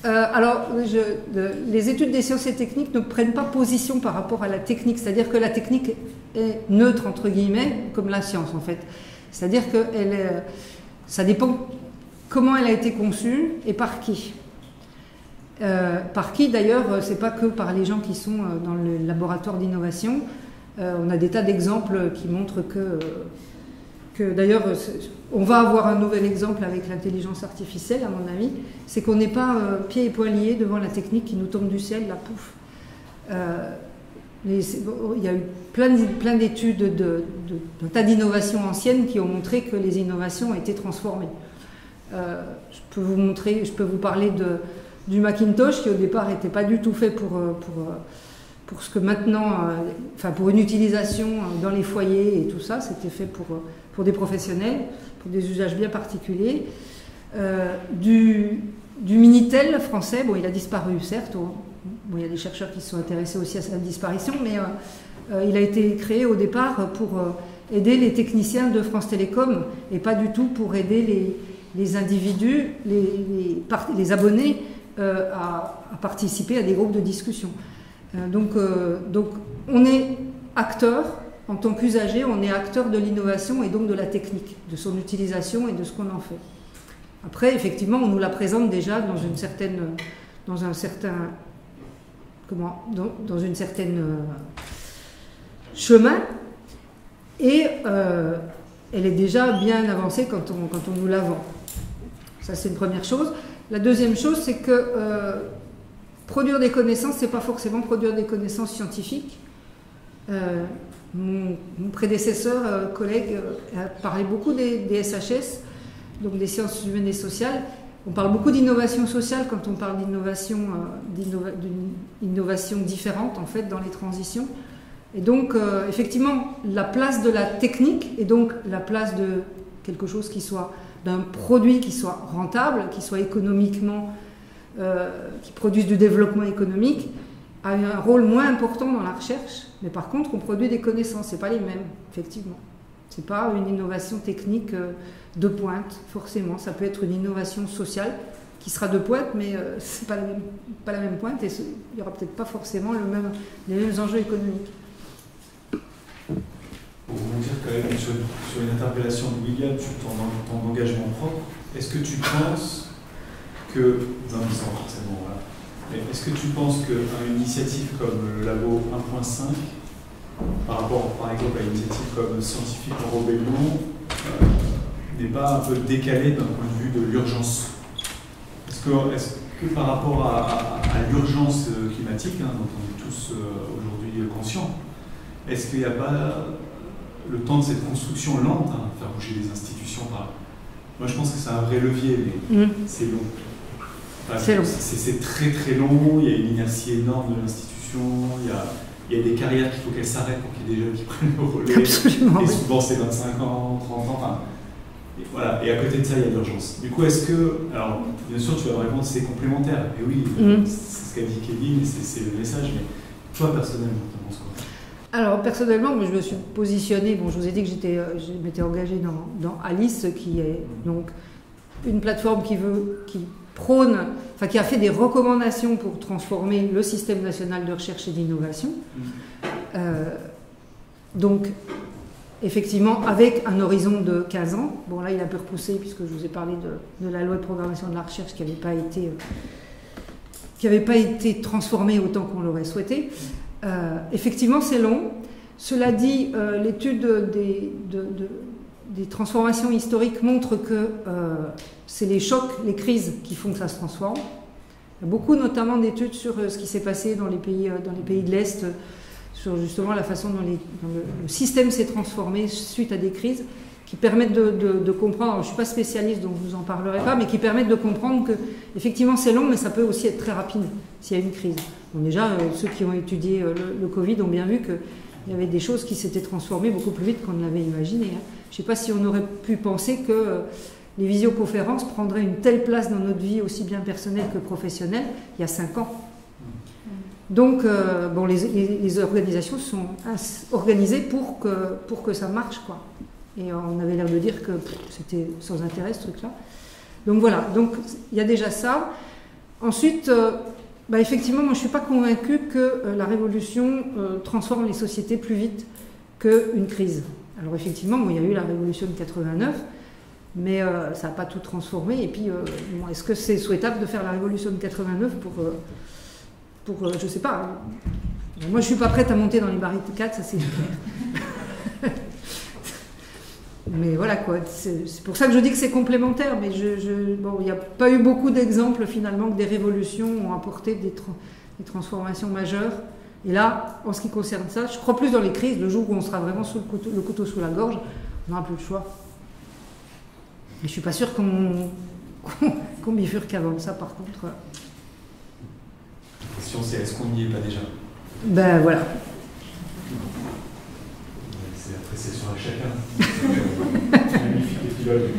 Alors, les études des sciences et techniques ne prennent pas position par rapport à la technique, c'est-à-dire que la technique est neutre, entre guillemets, comme la science en fait. C'est-à-dire que ça dépend comment elle a été conçue et par qui. Par qui d'ailleurs, c'est pas que par les gens qui sont dans le laboratoire d'innovation. On a des tas d'exemples qui montrent que d'ailleurs, on va avoir un nouvel exemple avec l'intelligence artificielle, à mon avis, c'est qu'on n'est pas pieds et poings liés devant la technique qui nous tombe du ciel, la pouf. Il y a eu plein d'études d'un tas d'innovations anciennes qui ont montré que les innovations ont été transformées. Je peux vous parler du Macintosh qui au départ n'était pas du tout fait pour ce que maintenant, pour une utilisation dans les foyers et tout ça, c'était fait pour des professionnels, pour des usages bien particuliers. Du Minitel français, bon, il a disparu certes, bon, il y a des chercheurs qui se sont intéressés aussi à sa disparition, mais il a été créé au départ pour aider les techniciens de France Télécom et pas du tout pour aider les individus, les abonnés à participer à des groupes de discussion. Donc on est acteur, en tant qu'usager, on est acteur de l'innovation et donc de la technique, de son utilisation et de ce qu'on en fait. Après, effectivement, on nous la présente déjà dans une certaine chemin, et elle est déjà bien avancée quand on nous la vend. Ça, c'est une première chose. La deuxième chose, c'est que produire des connaissances, c'est pas forcément produire des connaissances scientifiques. Mon prédécesseur, collègue, a parlé beaucoup des SHS, donc des sciences humaines et sociales. On parle beaucoup d'innovation sociale quand on parle d'innovation différente en fait dans les transitions. Et donc effectivement la place de la technique et donc la place de quelque chose qui soit d'un produit qui soit rentable, qui soit économiquement, qui produise du développement économique, a un rôle moins important dans la recherche. Mais par contre, on produit des connaissances, c'est pas les mêmes, effectivement. C'est pas une innovation technique de pointe, forcément. Ça peut être une innovation sociale qui sera de pointe, mais c'est pas la même pointe et il n'y aura peut-être pas forcément les mêmes enjeux économiques. Pour rebondir quand même sur une interpellation de William sur ton engagement propre, est-ce que tu penses que, non mais sans forcément, voilà, mais est-ce que tu penses qu'une initiative comme le Labo 1.5, par rapport par exemple à une initiative comme Scientifique en Rébellion, n'est pas un peu décalée d'un point de vue de l'urgence? Est-ce que par rapport à l'urgence climatique, hein, dont on est tous aujourd'hui conscients, est-ce qu'il n'y a pas le temps de cette construction lente, hein, faire bouger les institutions par... Moi je pense que c'est un vrai levier, mais c'est long. Enfin, c'est long. C'est très très long, il y a une inertie énorme de l'institution, il y a des carrières qu'il faut qu'elles s'arrêtent pour qu'il y ait des jeunes qui prennent le relais. Absolument, et oui. souvent c'est 25 ans, 30 ans, enfin... Et voilà, et à côté de ça, il y a l'urgence. Du coup, est-ce que... Alors, bien sûr, tu vas me répondre, c'est complémentaire. Et oui, c'est ce qu'a dit Kevin, c'est le message, mais toi, personnellement, tu penses quoi? Alors, personnellement, moi, je me suis positionnée, bon, je vous ai dit que je m'étais engagée dans Alice, qui est donc une plateforme qui prône, enfin, qui a fait des recommandations pour transformer le système national de recherche et d'innovation. Donc, effectivement, avec un horizon de 15 ans. Bon, là, il a un peu repoussé, puisque je vous ai parlé de la loi de programmation de la recherche qui n'avait pas été transformée autant qu'on l'aurait souhaité. Effectivement, c'est long. Cela dit, l'étude des transformations historiques montre que c'est les chocs, les crises qui font que ça se transforme. Il y a beaucoup, notamment, d'études sur ce qui s'est passé dans les pays de l'Est, sur justement la façon dont le système s'est transformé suite à des crises, qui permettent de comprendre, alors je ne suis pas spécialiste donc je ne vous en parlerai pas, mais qui permettent de comprendre que effectivement c'est long, mais ça peut aussi être très rapide s'il y a une crise. Bon, déjà, ceux qui ont étudié le Covid ont bien vu qu'il y avait des choses qui s'étaient transformées beaucoup plus vite qu'on ne l'avait imaginé. Hein. Je ne sais pas si on aurait pu penser que les visioconférences prendraient une telle place dans notre vie, aussi bien personnelle que professionnelle, il y a 5 ans. Donc, bon, les organisations sont organisées pour que ça marche, quoi. Et on avait l'air de dire que c'était sans intérêt, ce truc-là. Donc voilà, donc il y a déjà ça. Ensuite, effectivement, moi je ne suis pas convaincue que la révolution transforme les sociétés plus vite qu'une crise. Alors effectivement, bon, il y a eu la révolution de 89, mais ça n'a pas tout transformé. Et puis, bon, est-ce que c'est souhaitable de faire la révolution de 89 pour je ne sais pas. Moi, je ne suis pas prête à monter dans les barricades, ça c'est clair. Mais voilà quoi, c'est pour ça que je dis que c'est complémentaire, mais bon, il n'y a pas eu beaucoup d'exemples finalement que des révolutions ont apporté des transformations majeures. Et là, en ce qui concerne ça, je crois plus dans les crises, le jour où on sera vraiment sous le couteau sous la gorge, on n'aura plus le choix. Mais je ne suis pas sûre qu'on bifurque avant ça par contre. La question c'est est-ce qu'on n'y est pas déjà? Ben voilà. Après c'est sur chacun. Magnifique épilogue.